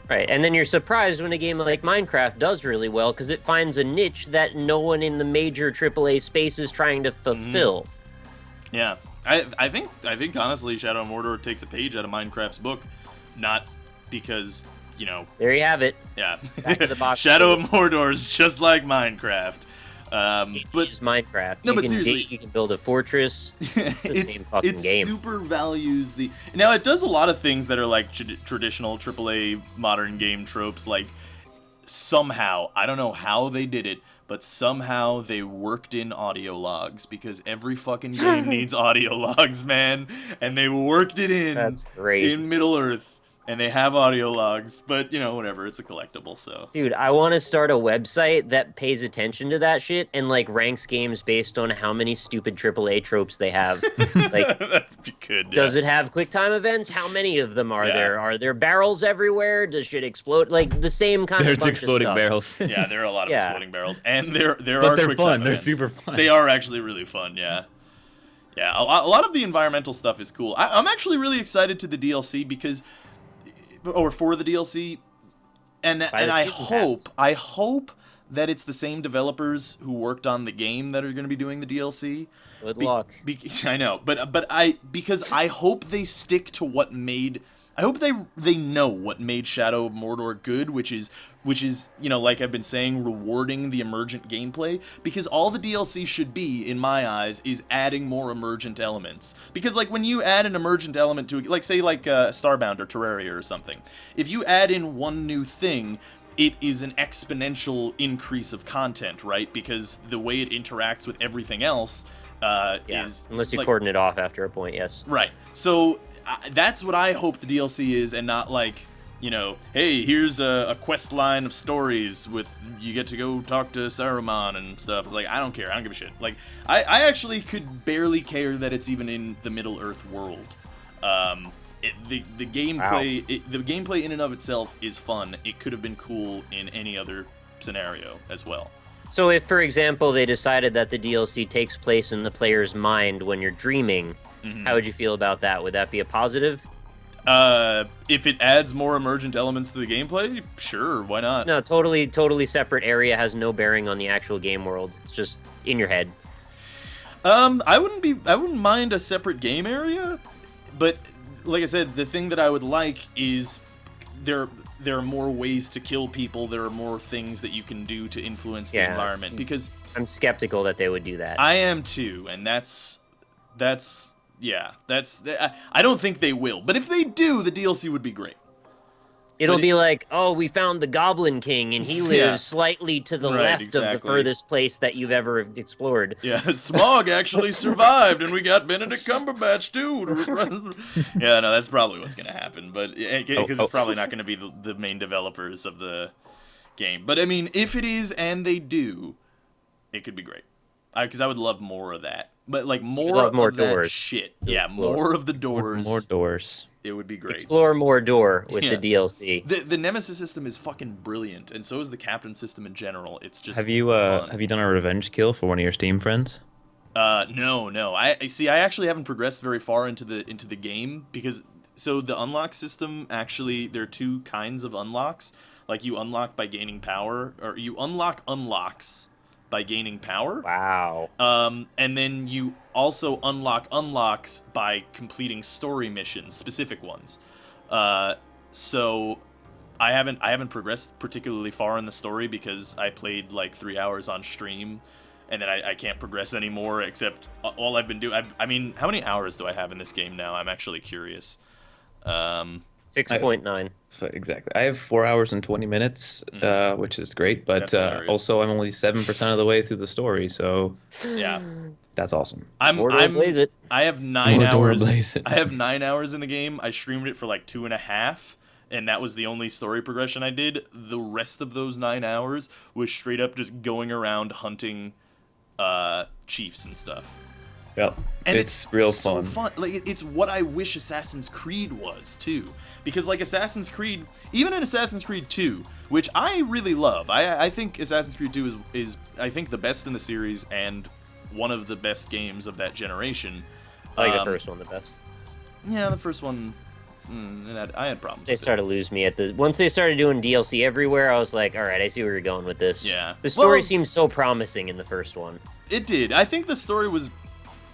Right, and then you're surprised when a game like Minecraft does really well, because it finds a niche that no one in the major AAA space is trying to fulfill. Yeah, I think honestly, Shadow of Mordor takes a page out of Minecraft's book, not because, you know... There you have it. Yeah. Back to the box. Shadow of Mordor is just like Minecraft. But it's Minecraft. No, but seriously, you can build a fortress. It's the same fucking game. It super values the... Now, it does a lot of things that are like traditional AAA modern game tropes, like somehow, I don't know how they did it, but somehow they worked in audio logs, because every fucking game needs audio logs, man, and they worked it in. That's great. In Middle-earth. and they have audio logs, but you know, whatever, it's a collectible, so. Dude, I want to start a website that pays attention to that shit and like ranks games based on how many stupid AAA tropes they have. Like, You could, does it have quick time events? How many of them are Yeah. there? Are there barrels everywhere? Does shit explode? Like the same kind There's of bunch exploding of stuff. barrels. Yeah, there are a lot of Yeah. exploding barrels, and there But are they're quick fun. time They're events. super fun. They are actually really fun, yeah. Yeah, a lot of the environmental stuff is cool. I'm actually really excited to the DLC because, or for the DLC, and I hope that it's the same developers who worked on the game that are going to be doing the DLC. Good luck. I know, because I hope they stick to what made. I hope they know what made Shadow of Mordor good, which is you know, like I've been saying, rewarding the emergent gameplay, because all the DLC should be, in my eyes, is adding more emergent elements. Because like when you add an emergent element to, like say like Starbound or Terraria or something, if you add in one new thing, it is an exponential increase of content, right? Because the way it interacts with everything else is unless you like, cordon it off after a point, yes. Right. So that's what I hope the DLC is, and not like, you know, hey, here's a quest line of stories with you get to go talk to Saruman and stuff. It's like, I don't care. I don't give a shit. Like, I actually could barely care that it's even in the Middle Earth world. The gameplay, Wow. the gameplay in and of itself is fun. It could have been cool in any other scenario as well. So if, for example, they decided that the DLC takes place in the player's mind when you're dreaming, how would you feel about that? Would that be a positive? If it adds more emergent elements to the gameplay, sure, why not? No, totally separate area, has no bearing on the actual game world. It's just in your head. I wouldn't mind a separate game area, but like I said, the thing that I would like is there are more ways to kill people. There are more things that you can do to influence the environment. Because I'm skeptical that they would do that. I am too, and that's I don't think they will. But if they do, the DLC would be great. It'll be like, oh, we found the Goblin King, and he lives Yeah. slightly to the Right, left of the exactly. furthest place that you've ever explored. Yeah, Smog actually survived, and we got Benedict Cumberbatch too. Yeah, no, that's probably what's gonna happen. But because it's probably not gonna be the main developers of the game. But I mean, if it is, and they do, it could be great. Because I would love more of that. But like more of more that doors. shit. Yeah, more of the doors. More doors. It would be great. Explore Mordor with the Yeah. DLC. The Nemesis system is fucking brilliant, and so is the Captain system in general. It's just Have you done a revenge kill for one of your Steam friends? No. I see. I actually haven't progressed very far into the game because the unlock system, actually there are two kinds of unlocks. Like you unlock by gaining power, or you unlock unlocks by gaining power. Wow. And then you also unlock unlocks by completing story missions, specific ones. So I haven't progressed particularly far in the story because I played like 3 hours on stream, and then I can't progress anymore, except all I've been doing. I mean, how many hours do I have in this game now? I'm actually curious. 6.9. So exactly. I have 4 hours and 20 minutes, which is great, but That's hilarious. also I'm only 7% of the way through the story, so Yeah. that's awesome. Mordor blaze it. I have 9 Mordor hours. blaze it. I have 9 hours in the game. I streamed it for like 2.5, and that was the only story progression I did. The rest of those 9 hours was straight up just going around hunting chiefs and stuff. Yep. And it's real so fun. Like it's what I wish Assassin's Creed was too, because like Assassin's Creed, even in Assassin's Creed 2, which I really love, I think Assassin's Creed 2 is I think the best in the series and one of the best games of that generation. I like the first one the best. Yeah, the first one, I had problems. They with started to lose me at the once they started doing DLC everywhere. I was like, all right, I see where you're going with this. Yeah. The story Well- seems so promising in the first one. It did. I think the story was.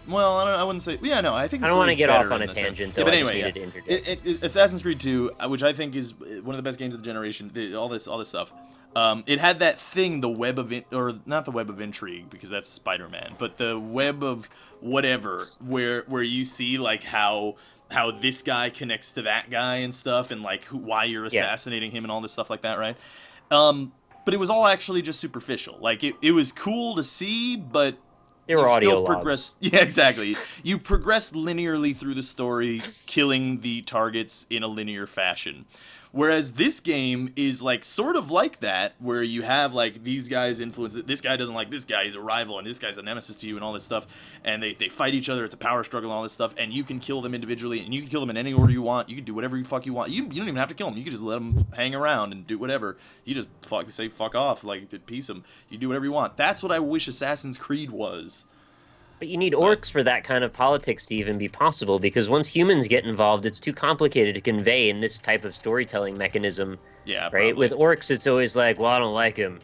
Well, I wouldn't say. Yeah, no, I think. I don't want to to get off on a tangent, though. Yeah, but I anyway, just needed to interject. Assassin's Creed 2, which I think is one of the best games of the generation. All this stuff. It had that thing, the web of or not the web of intrigue, because that's Spider-Man, but the web of whatever, where you see like how this guy connects to that guy and stuff, and like why you're assassinating him and all this stuff like that, right? But it was all actually just superficial. Like it was cool to see, but They were audio still progress. Yeah, exactly. You progress linearly through the story, killing the targets in a linear fashion. Whereas this game is like sort of like that, where you have like these guys influence. This guy doesn't like this guy; he's a rival, and this guy's a nemesis to you, and all this stuff. And they fight each other. It's a power struggle, and all this stuff. And you can kill them individually, and you can kill them in any order you want. You can do whatever you fuck you want. You don't even have to kill them. You can just let them hang around and do whatever. You just say fuck off, like piece them. You do whatever you want. That's what I wish Assassin's Creed was. But you need orcs for that kind of politics to even be possible, because once humans get involved, it's too complicated to convey in this type of storytelling mechanism. Yeah, right? probably. With orcs, it's always like, well, I don't like him,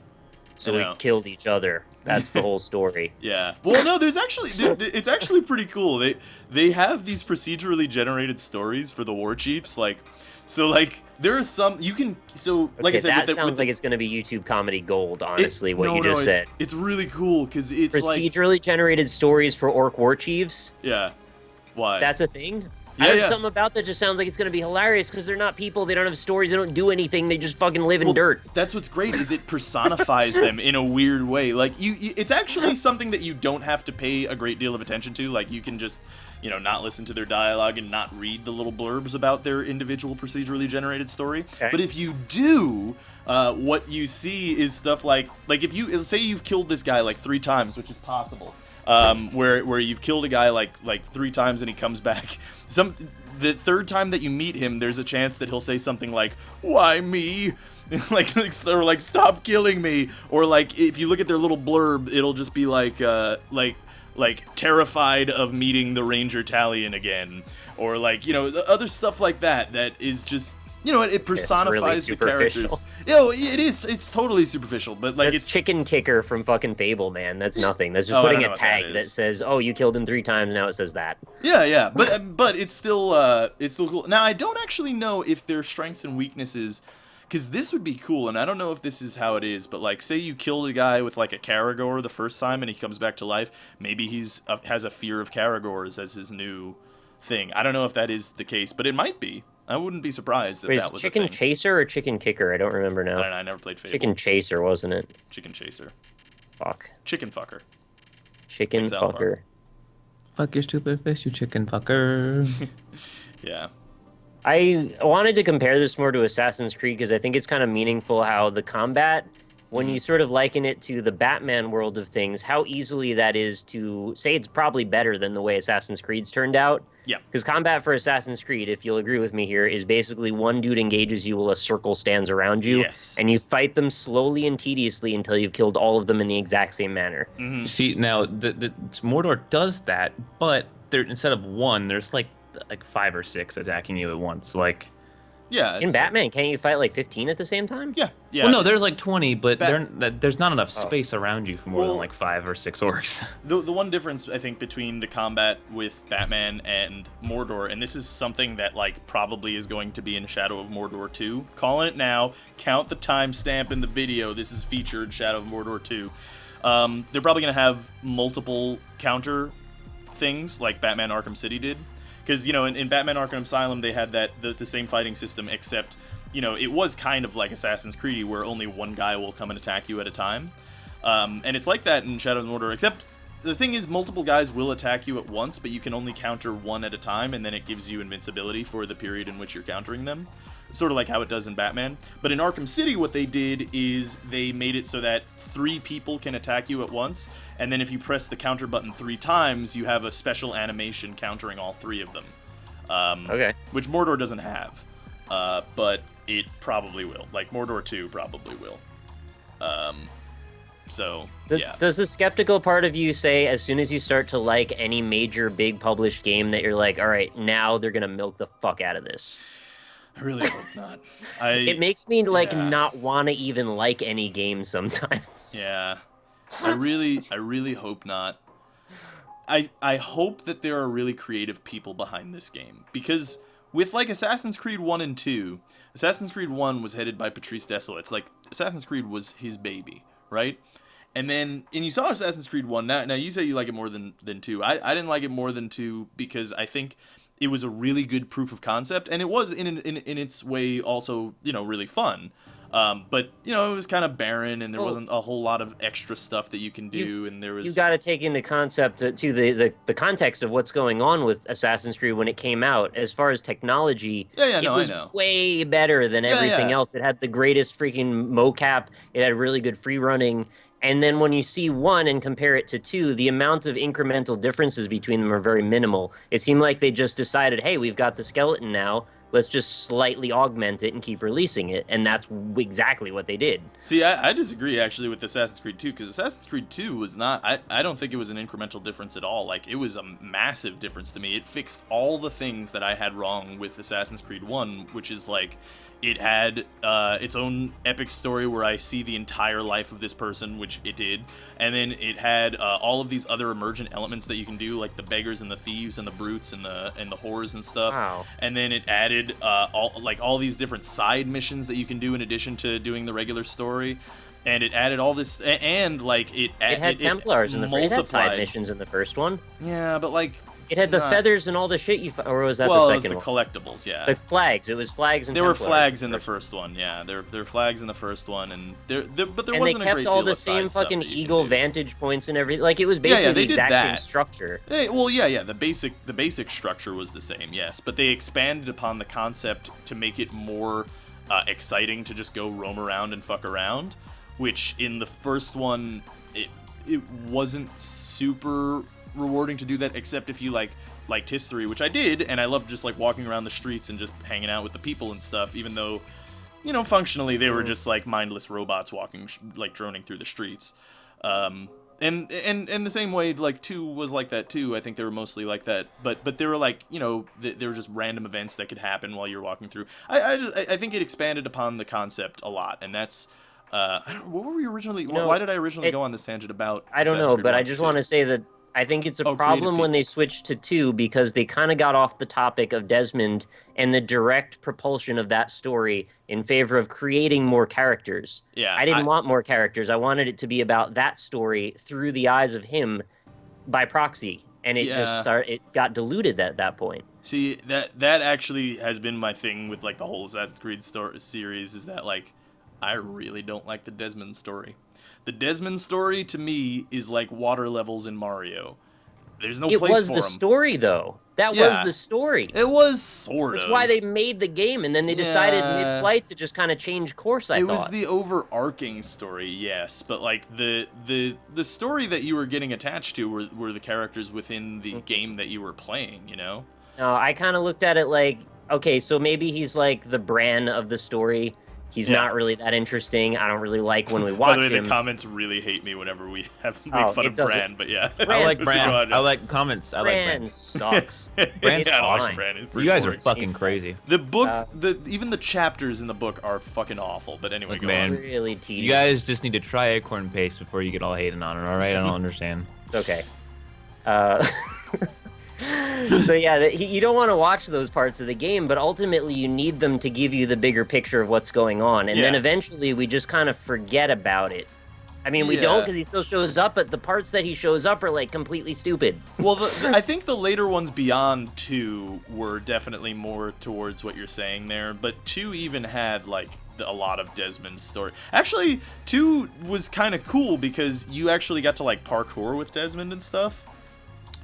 so we killed each other. That's the whole story. Yeah. Well, no, there's actually it's actually pretty cool. They have these procedurally generated stories for the war chiefs, like. So, like, there are some, you can, so, like I said... that sounds like it's going to be YouTube comedy gold, honestly, what you just said. It's really cool, because it's procedurally generated stories for orc war chiefs? Yeah. Why? That's a thing? Yeah, I heard something about that just sounds like it's going to be hilarious, because they're not people, they don't have stories, they don't do anything, they just fucking live in dirt. That's what's great, is it personifies them in a weird way. Like, it's actually something that you don't have to pay a great deal of attention to. Like, you can just... not listen to their dialogue and not read the little blurbs about their individual procedurally generated story. Okay. But if you do, what you see is stuff like if you say you've killed this guy like 3 times, which is possible, where you've killed a guy like 3 times and he comes back. The third time that you meet him, there's a chance that he'll say something like, "Why me?" or like "Stop killing me," or like if you look at their little blurb, it'll just be like terrified of meeting the Ranger Talion again, or other stuff like that is just it personifies the characters. It is. It's totally superficial, but it's chicken kicker from fucking Fable, man. That's nothing. That's just putting a tag that says, "Oh, you killed him 3 times." Now it says that. Yeah. But it's still cool. Now I don't actually know if their strengths and weaknesses. Because this would be cool, and I don't know if this is how it is, but, like, say you killed a guy with, like, a Caragor the first time and he comes back to life, maybe has a fear of Caragors as his new thing. I don't know if that is the case, but it might be. I wouldn't be surprised if that was a thing. Chicken Chaser or Chicken Kicker? I don't remember now. I never played Fable. Chicken Chaser, wasn't it? Chicken Chaser. Fuck. Chicken Fucker. Chicken Fucker. Fuck your stupid face, you chicken fucker. Yeah. I wanted to compare this more to Assassin's Creed because I think it's kind of meaningful how the combat, when you sort of liken it to the Batman world of things, how easily that is to say it's probably better than the way Assassin's Creed's turned out. Yeah. Because combat for Assassin's Creed, if you'll agree with me here, is basically one dude engages you while a circle stands around you. Yes. And you fight them slowly and tediously until you've killed all of them in the exact same manner. Mm-hmm. See, now, the Mordor does that, but instead of 1, there's like 5 or 6 attacking you at once. Yeah. In Batman, can't you fight like 15 at the same time? Yeah. Well, no, there's like 20, but there's not enough space around you for more than like 5 or 6 orcs. The one difference I think between the combat with Batman and Mordor, and this is something that probably is going to be in Shadow of Mordor 2. Calling it now. Count the timestamp in the video. This is featured Shadow of Mordor 2. They're probably gonna have multiple counter things like Batman Arkham City did. Because, in Batman Arkham Asylum, they had the same fighting system, except, it was kind of like Assassin's Creed, where only one guy will come and attack you at a time. And it's like that in Shadow of Mordor, except the thing is, multiple guys will attack you at once, but you can only counter one at a time, and then it gives you invincibility for the period in which you're countering them. Sort of like how it does in Batman. But in Arkham City, what they did is they made it so that 3 people can attack you at once, and then if you press the counter button 3 times, you have a special animation countering all 3 of them. Okay. Which Mordor doesn't have, but it probably will. Like, Mordor 2 probably will. Does the skeptical part of you say, as soon as you start to like any major big published game, that you're like, all right, now they're going to milk the fuck out of this? I really hope not. It makes me not want to even like any game sometimes. Yeah. I really hope not. I hope that there are really creative people behind this game, because with Assassin's Creed 1 and 2, Assassin's Creed 1 was headed by Patrice Désilets. Assassin's Creed was his baby, right? And you saw Assassin's Creed 1. Now you say you like it more than 2. I didn't like it more than 2 because I think it was a really good proof of concept, and it was in its way also, really fun. But you know, it was kind of barren, and there Well, wasn't a whole lot of extra stuff that you can do, and there was. You got to take in the concept to the context of what's going on with Assassin's Creed when it came out. As far as technology, Yeah, it no, was I know. way better than everything else. It had the greatest freaking mocap. It had really good free running. And then when you see one and compare it to two, the amount of incremental differences between them are very minimal. It seemed like they just decided, hey, we've got the skeleton now. Let's just slightly augment it and keep releasing it. And that's exactly what they did. See, I disagree actually with Assassin's Creed 2, because Assassin's Creed 2 was not, I don't think it was an incremental difference at all. Like, it was a massive difference to me. It fixed all the things that I had wrong with Assassin's Creed 1, which is like, it had its own epic story where I see the entire life of this person, which it did, and then it had all of these other emergent elements that you can do, like the beggars and the thieves and the brutes and the whores and stuff. Wow. And then it added all these different side missions that you can do in addition to doing the regular story. And it added all this, and like it had Templars in the first. It had side missions in the first one. Yeah, but like. It had the feathers and all the shit or was that well, the second one? Well, it was the collectibles, yeah. The flags. It was flags and there Templars were flags in the first one, yeah. There were flags in the first one, and but there wasn't a great deal of side stuff. And they kept all the same fucking eagle vantage points and everything. Like, it was basically the exact same structure. Well, yeah. The basic structure was the same, yes. But they expanded upon the concept to make it more exciting to just go roam around and fuck around, which in the first one, it wasn't super rewarding to do that, except if you liked history, which I did, and I loved just like walking around the streets and just hanging out with the people and stuff, even though, you know, functionally they were just like mindless robots walking like droning through the streets. And the same way, like 2 was like that too. I think they were mostly like that, but they were like, you know, they were just random events that could happen while you're walking through. I think it expanded upon the concept a lot, and that's what were we originally? Why did I originally go on this tangent about? I don't know, but I just want to say that I think it's a problem when they switched to 2, because they kind of got off the topic of Desmond and the direct propulsion of that story in favor of creating more characters. Yeah, I didn't want more characters. I wanted it to be about that story through the eyes of him by proxy, and it it got diluted at that point. See, that actually has been my thing with like the whole Assassin's Creed series, is that like I really don't like the Desmond story. The Desmond story, to me, is like water levels in Mario. There's no place for him. It was the story, though. That was the story. It was sort of. That's why they made the game, and then they decided mid-flight to just kind of change course, I thought. It was the overarching story, yes, but like the story that you were getting attached to were the characters within the game that you were playing, you know? No, I kind of looked at it like, okay, so maybe he's like the Bran of the story. He's not really that interesting. I don't really like when we watch him. By the way, the comments really hate me whenever we have made fun of Bran, but yeah. I like Bran. I like comments. I like Bran. Bran sucks. Bran's awesome. Bran. You guys are fucking crazy. The book, even the chapters in the book are fucking awful. But anyway, go on. Really tedious. You guys just need to try Acorn Paste before you get all hating on it. All right, I don't understand. It's okay. So yeah, you don't want to watch those parts of the game, but ultimately you need them to give you the bigger picture of what's going on, and then eventually we just kind of forget about it. I mean, we don't, because he still shows up, but the parts that he shows up are like completely stupid. Well, I think the later ones beyond 2 were definitely more towards what you're saying there, but 2 even had like a lot of Desmond's story. Actually, 2 was kind of cool because you actually got to like parkour with Desmond and stuff,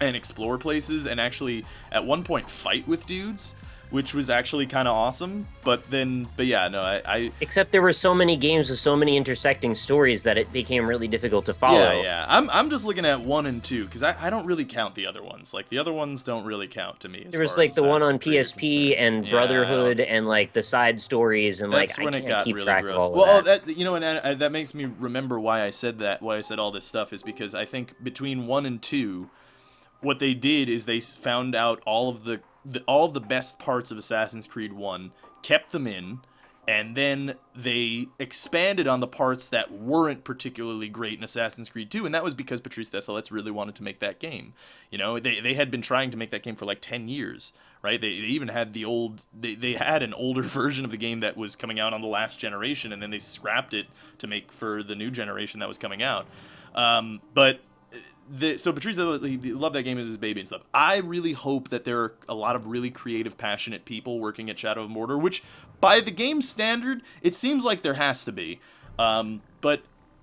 and explore places, and actually at one point fight with dudes, which was actually kind of awesome. But yeah, no, I except there were so many games with so many intersecting stories that it became really difficult to follow. Yeah. I'm just looking at 1 and 2 because I don't really count the other ones. Like the other ones don't really count to me. There was like the one on PSP and Brotherhood and like the side stories, and that's like when I can't keep really track gross. of all well, of that. And that makes me remember why I said that. Why I said all this stuff is because I think between 1 and 2. What they did is they found out all of the best parts of Assassin's Creed 1, kept them in, and then they expanded on the parts that weren't particularly great in Assassin's Creed 2, and that was because Patrice Desilets really wanted to make that game. You know, they had been trying to make that game for like 10 years, right? They even had they had an older version of the game that was coming out on the last generation, and then they scrapped it to make for the new generation that was coming out. But so Patrice he loved that game as his baby and stuff. I really hope that there are a lot of really creative, passionate people working at Shadow of Mordor, which by the game's standard, it seems like there has to be. But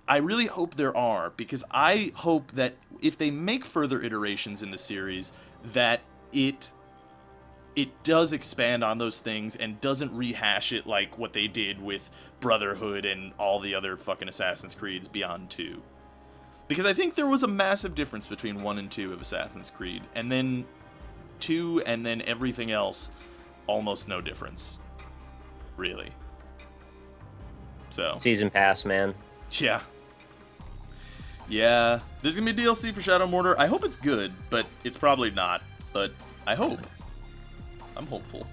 I really hope there are, because I hope that if they make further iterations in the series, that it does expand on those things and doesn't rehash it like what they did with Brotherhood and all the other fucking Assassin's Creeds beyond 2. Because I think there was a massive difference between 1 and 2 of Assassin's Creed, and then 2 and then everything else, almost no difference. Really. So. Season pass, man. Yeah. Yeah. There's gonna be DLC for Shadow of Mordor. I hope it's good, but it's probably not. But I hope. I'm hopeful.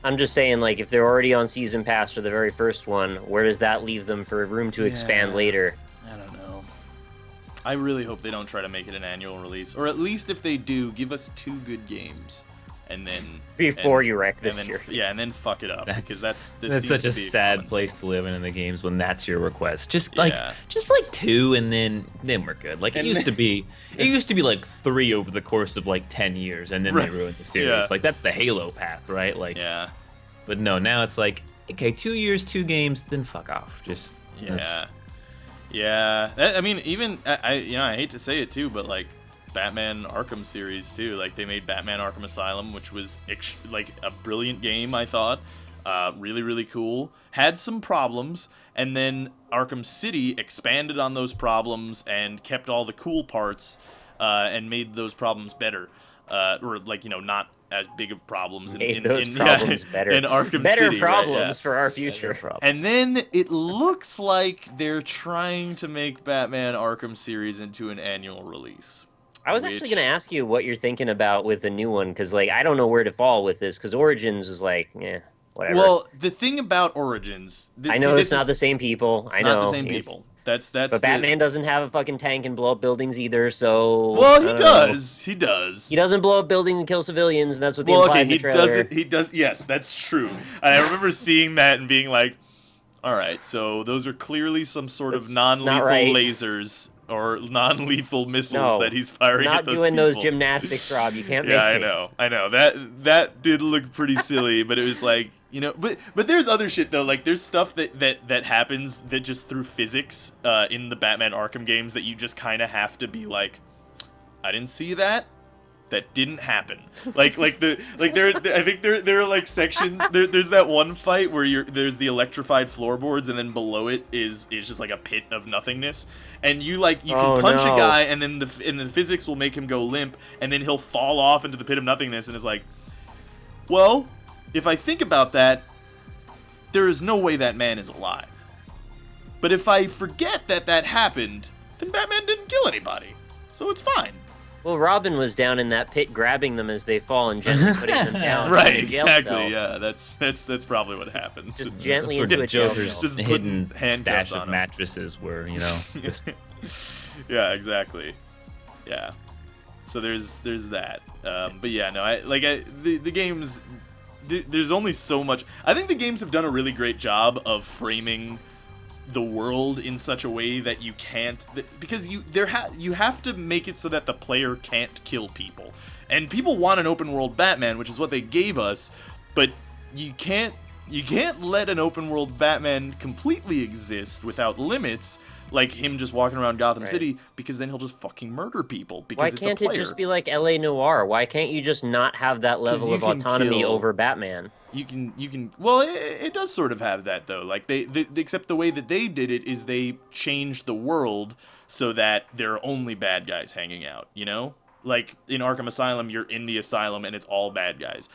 I'm just saying, like, if they're already on Season Pass for the very first one, where does that leave them for room to expand later? I don't know. I really hope they don't try to make it an annual release. Or at least if they do, give us 2 good games. And then... Before you wreck this series. Yeah, and then fuck it up. Because that's such a sad place to live in the games when that's your request. Just like 2 and then we're good. Like, it used to be like 3 over the course of like 10 years, and then they ruined the series. Yeah. Like, that's the Halo path, right? Like, yeah. But no, now it's like, okay, 2 years, 2 games, then fuck off. Just yeah. I mean, even I hate to say it too, but like Batman Arkham series too. Like, they made Batman Arkham Asylum, which was like a brilliant game, I thought. Really, really cool. Had some problems, and then Arkham City expanded on those problems and kept all the cool parts and made those problems better. Or like, not as big of problems in problems better. In Arkham better City, problems for our future. And then it looks like they're trying to make Batman Arkham series into an annual release. I was actually going to ask you what you're thinking about with the new one, because like I don't know where to fall with this, because Origins was like, whatever. Well, the thing about Origins, I know it's not the same people. I know not the same people. That's. But Batman doesn't have a fucking tank and blow up buildings either. So. Well, he does. He does. He doesn't blow up buildings and kill civilians, and that's what they implied in the trailer. He does. Yes, that's true. And I remember seeing that and being like, "All right, so those are clearly some sort of non-lethal lasers or non-lethal missiles that he's firing at those people." Not doing those gymnastics, Rob. You can't make me. I know. That did look pretty silly, but it was like, but there's other shit though. Like, there's stuff that happens that just through physics in the Batman Arkham games that you just kind of have to be like, I didn't see that. That didn't happen. I think there are like sections. There's that one fight where there's the electrified floorboards, and then below it is just like a pit of nothingness, and you can punch a guy, and then the physics will make him go limp, and then he'll fall off into the pit of nothingness, and it's like, well, if I think about that, there is no way that man is alive. But if I forget that happened, then Batman didn't kill anybody, so it's fine. Well, Robin was down in that pit grabbing them as they fall and gently putting them down. Right, exactly. Yeah, that's probably what happened. Just gently into a jail cell. Just hidden stash of mattresses where, just... Yeah, exactly. Yeah. So there's that. But yeah, no, the games. There's only so much. I think the games have done a really great job of framing the world in such a way that you can't, because you have to make it so that the player can't kill people, and people want an open world Batman, which is what they gave us, but you can't let an open world Batman completely exist without limits, like him just walking around Gotham City, because then he'll just fucking murder people because it's a player. Why can't it just be like LA Noire? Why can't you just not have that level of autonomy over Batman? You can. Well, it does sort of have that though. Like they except the way that they did it is they changed the world so that there are only bad guys hanging out. Like in Arkham Asylum, you're in the asylum and it's all bad guys.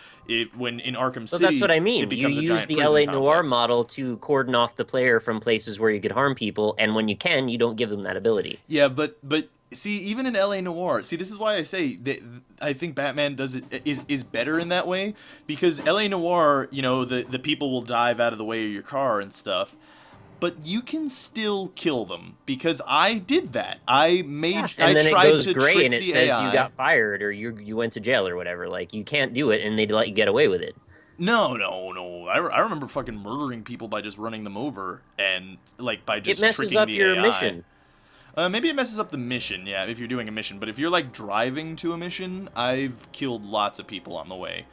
When in Arkham City, that's what I mean. It becomes you use the LA Noire model to cordon off the player from places where you could harm people, and when you can, you don't give them that ability. Yeah, but see, even in LA Noire, this is why I say that I think Batman is better in that way, because LA Noire, the people will dive out of the way of your car and stuff, but you can still kill them, because I did that. I tried it goes to gray trick and it the says AI. You got fired or you went to jail or whatever. Like, you can't do it, and they'd let you get away with it. No. I remember fucking murdering people by just running them over, and like by just it messes tricking up the your AI. mission. Maybe it messes up the mission, yeah, if you're doing a mission. But if you're, like, driving to a mission, I've killed lots of people on the way.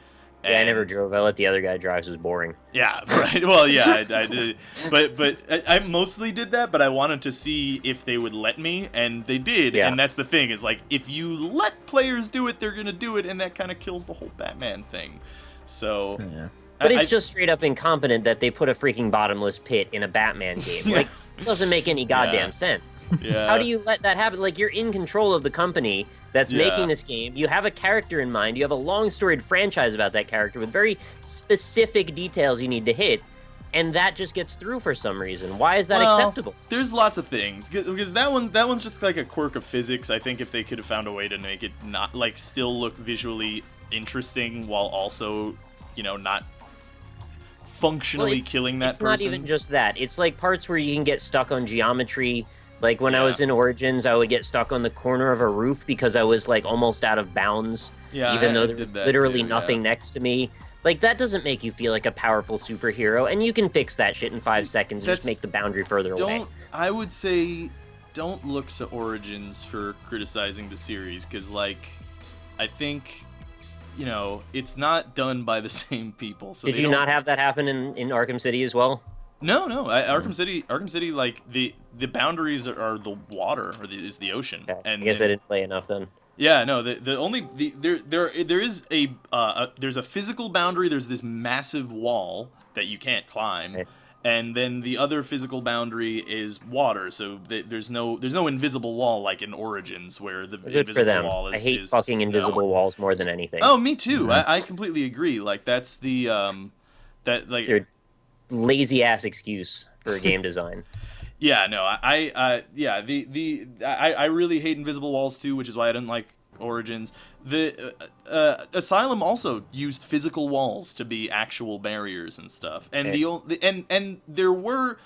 Yeah, I never drove. I let the other guy drive, so it was boring. Yeah, right. Well, yeah, I did. But I mostly did that, but I wanted to see if they would let me, and they did. Yeah. And that's the thing, is, like, if you let players do it, they're going to do it, and that kind of kills the whole Batman thing. So... Yeah. But it's just straight up incompetent that they put a freaking bottomless pit in a Batman game. Yeah. Like, it doesn't make any goddamn sense. Yeah. How do you let that happen? Like, you're in control of the company that's Yeah. making this game. You have a character in mind. You have a long-storied franchise about that character with very specific details you need to hit. And that just gets through for some reason. Why is that acceptable? There's lots of things, because that one's just like a quirk of physics. I think if they could have found a way to make it not, like, still look visually interesting while also, you know, not functionally killing that person. It's not even just that. It's like parts where you can get stuck on geometry. Like when I was in Origins, I would get stuck on the corner of a roof because I was like almost out of bounds. Yeah, even though there was literally nothing next to me. Like, that doesn't make you feel like a powerful superhero, and you can fix that shit in 5 seconds and just make the boundary further away. I would say, don't look to Origins for criticizing the series, because, like, I think, you know, it's not done by the same people. So Did you not have that happen in Arkham City as well? No. Arkham City, like, the boundaries are the water, or is the ocean. Okay. And I guess I didn't play enough then. Yeah, no. There's a physical boundary. There's this massive wall that you can't climb, Okay. and then the other physical boundary is water. So there's no invisible wall like in Origins where the Good invisible for them. wall is. I hate fucking invisible walls more than anything. Oh, me too. I completely agree. Like that's the They're lazy ass excuse for game design. Yeah, no, I really hate invisible walls too, which is why I didn't like Origins. The Asylum also used physical walls to be actual barriers and stuff, and and there were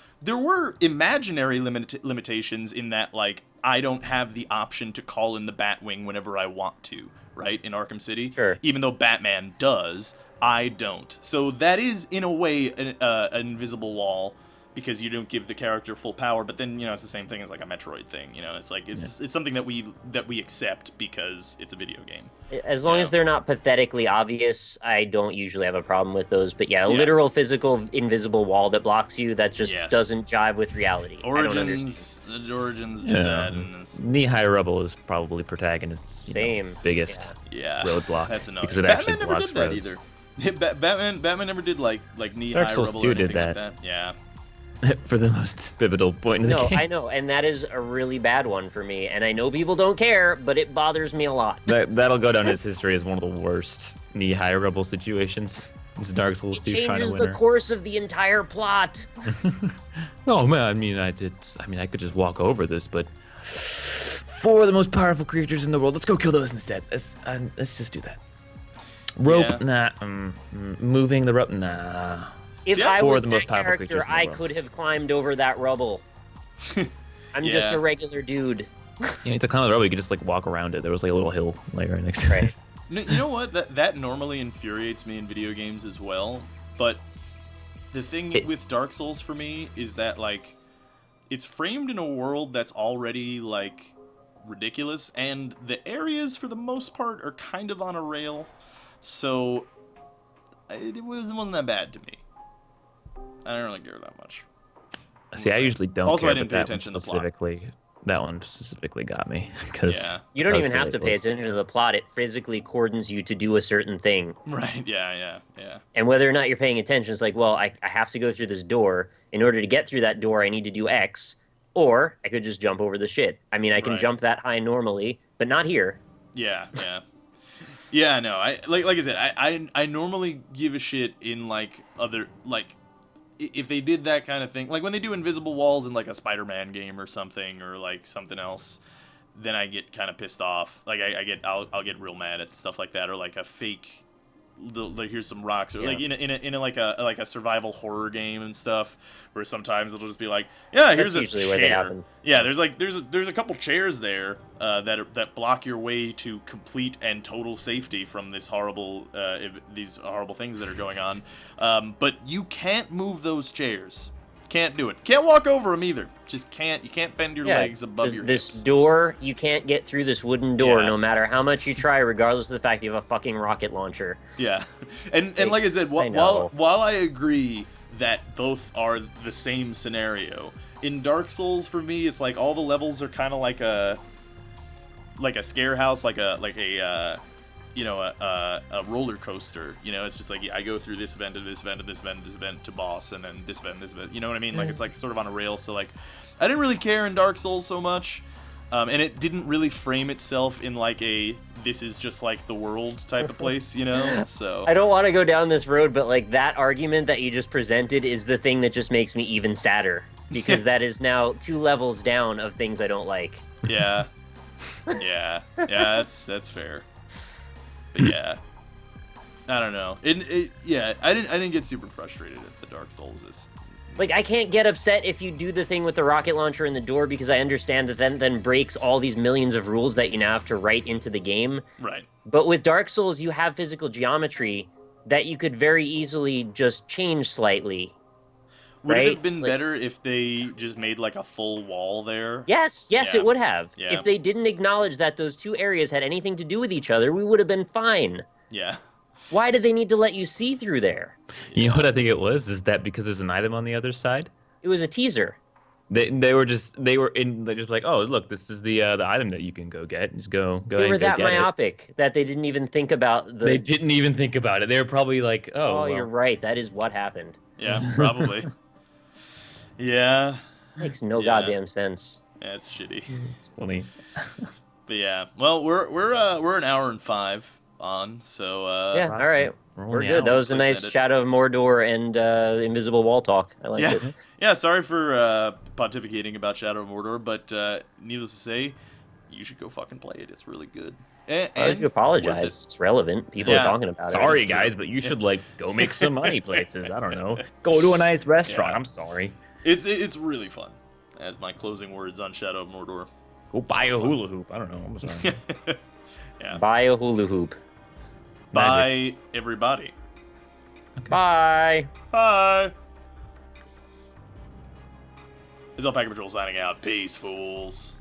imaginary limitations in that, like, I don't have the option to call in the Batwing whenever I want to, right? In Arkham City, sure. Even though Batman does, I don't. So that is in a way an invisible wall, because you don't give the character full power, but then, you know, it's the same thing as like a Metroid thing, you know, it's like, it's something that we accept because it's a video game. As long as they're not pathetically obvious, I don't usually have a problem with those, but a literal physical invisible wall that blocks you, that just doesn't jive with reality. Origins did that. And Knee-high rubble is probably protagonist's biggest roadblock. That's annoying. Because it Batman actually never blocks did that roads. either. Batman never did like knee-high Dark Souls rubble 2 or did anything that. like that. Yeah. For the most pivotal point in the game. No, I know, and that is a really bad one for me, and I know people don't care, but it bothers me a lot. That'll go down as history as one of the worst knee-high rubble situations. It's Dark Souls 2 trying to win. It changes the course of the entire plot. No, man, I mean, I could just walk over this, but 4 of the most powerful creatures in the world. Let's go kill those instead. Let's just do that. Rope, nah. Moving the rope, nah. If I was the most powerful character, I could have climbed over that rubble. I'm just a regular dude. Yeah, to climb the rubble, you could just like walk around it. There was like a little hill like right next to it. You know what? That normally infuriates me in video games as well. But the thing with Dark Souls for me is that, like, it's framed in a world that's already, like, ridiculous, and the areas for the most part are kind of on a rail. So it wasn't that bad to me. I don't really care that much. See, I usually don't also, care, I didn't pay attention to the plot. That one specifically got me. Because you don't even have to pay attention to the plot. It physically coordinates you to do a certain thing. Right, yeah. And whether or not you're paying attention, it's like, well, I have to go through this door. In order to get through that door, I need to do X. Or I could just jump over the shit. I mean, I can jump that high normally, but not here. Yeah. Yeah, no, like I said, I normally give a shit in, like, other, like, if they did that kind of thing, like when they do invisible walls in like a Spider-Man game or something, or like something else, then I get kind of pissed off. Like I'll get real mad at stuff like that, or like a fake, like here's some rocks, or like in a like a survival horror game and stuff, where sometimes it'll just be like, yeah, here's a chair. Yeah, there's a couple chairs there that block your way to complete and total safety from this these horrible things that are going on. But you can't move those chairs. Can't do it. Can't walk over them either. Just can't. You can't bend your legs above your hips. This door, you can't get through this wooden door no matter how much you try, regardless of the fact you have a fucking rocket launcher. Yeah, and like I said, while I agree that both are the same scenario, in Dark Souls for me, it's like all the levels are kind of like a scare house, like a roller coaster. You know, it's just like I go through this event to this event to this event, this event to boss, and then this event, this event. You know what I mean? Like it's like sort of on a rail. So like, I didn't really care in Dark Souls so much, and it didn't really frame itself in like a this is just like the world type of place. You know? So I don't want to go down this road, but like that argument that you just presented is the thing that just makes me even sadder because that is now 2 levels down of things I don't like. Yeah, yeah, that's fair. But yeah, I don't know. I didn't get super frustrated at the Dark Souls. Like I can't get upset if you do the thing with the rocket launcher in the door because I understand that then breaks all these millions of rules that you now have to write into the game. Right. But with Dark Souls, you have physical geometry that you could very easily just change slightly. Would it have been better if they just made like a full wall there? Yes, it would have. Yeah. If they didn't acknowledge that those 2 areas had anything to do with each other, we would have been fine. Yeah. Why did they need to let you see through there? You know what I think it was? Is that because there's an item on the other side? It was a teaser. They were just like, oh look, this is the item that you can go get. Just go. They were that myopic that they didn't even think about the. They didn't even think about it. They were probably like, oh. You're right. That is what happened. Yeah, probably. Yeah. Makes no goddamn sense. Yeah, it's shitty. It's funny. But yeah, well, we're an hour and 5 on, so yeah, all right, we're good. That was a nice Shadow of Mordor and invisible wall talk. I liked it. Yeah, sorry for pontificating about Shadow of Mordor, but needless to say, you should go fucking play it. It's really good. Why don't you apologize? It's relevant. People are talking about it. Sorry, guys, but you should like go make some money places. I don't know. Go to a nice restaurant. I'm sorry. It's really fun. As my closing words on Shadow of Mordor. Go buy a hula hoop. I don't know. I'm sorry. Yeah. Buy a hula hoop. Bye, everybody. Okay. Bye. Bye. This is Alpaca Patrol signing out. Peace, fools.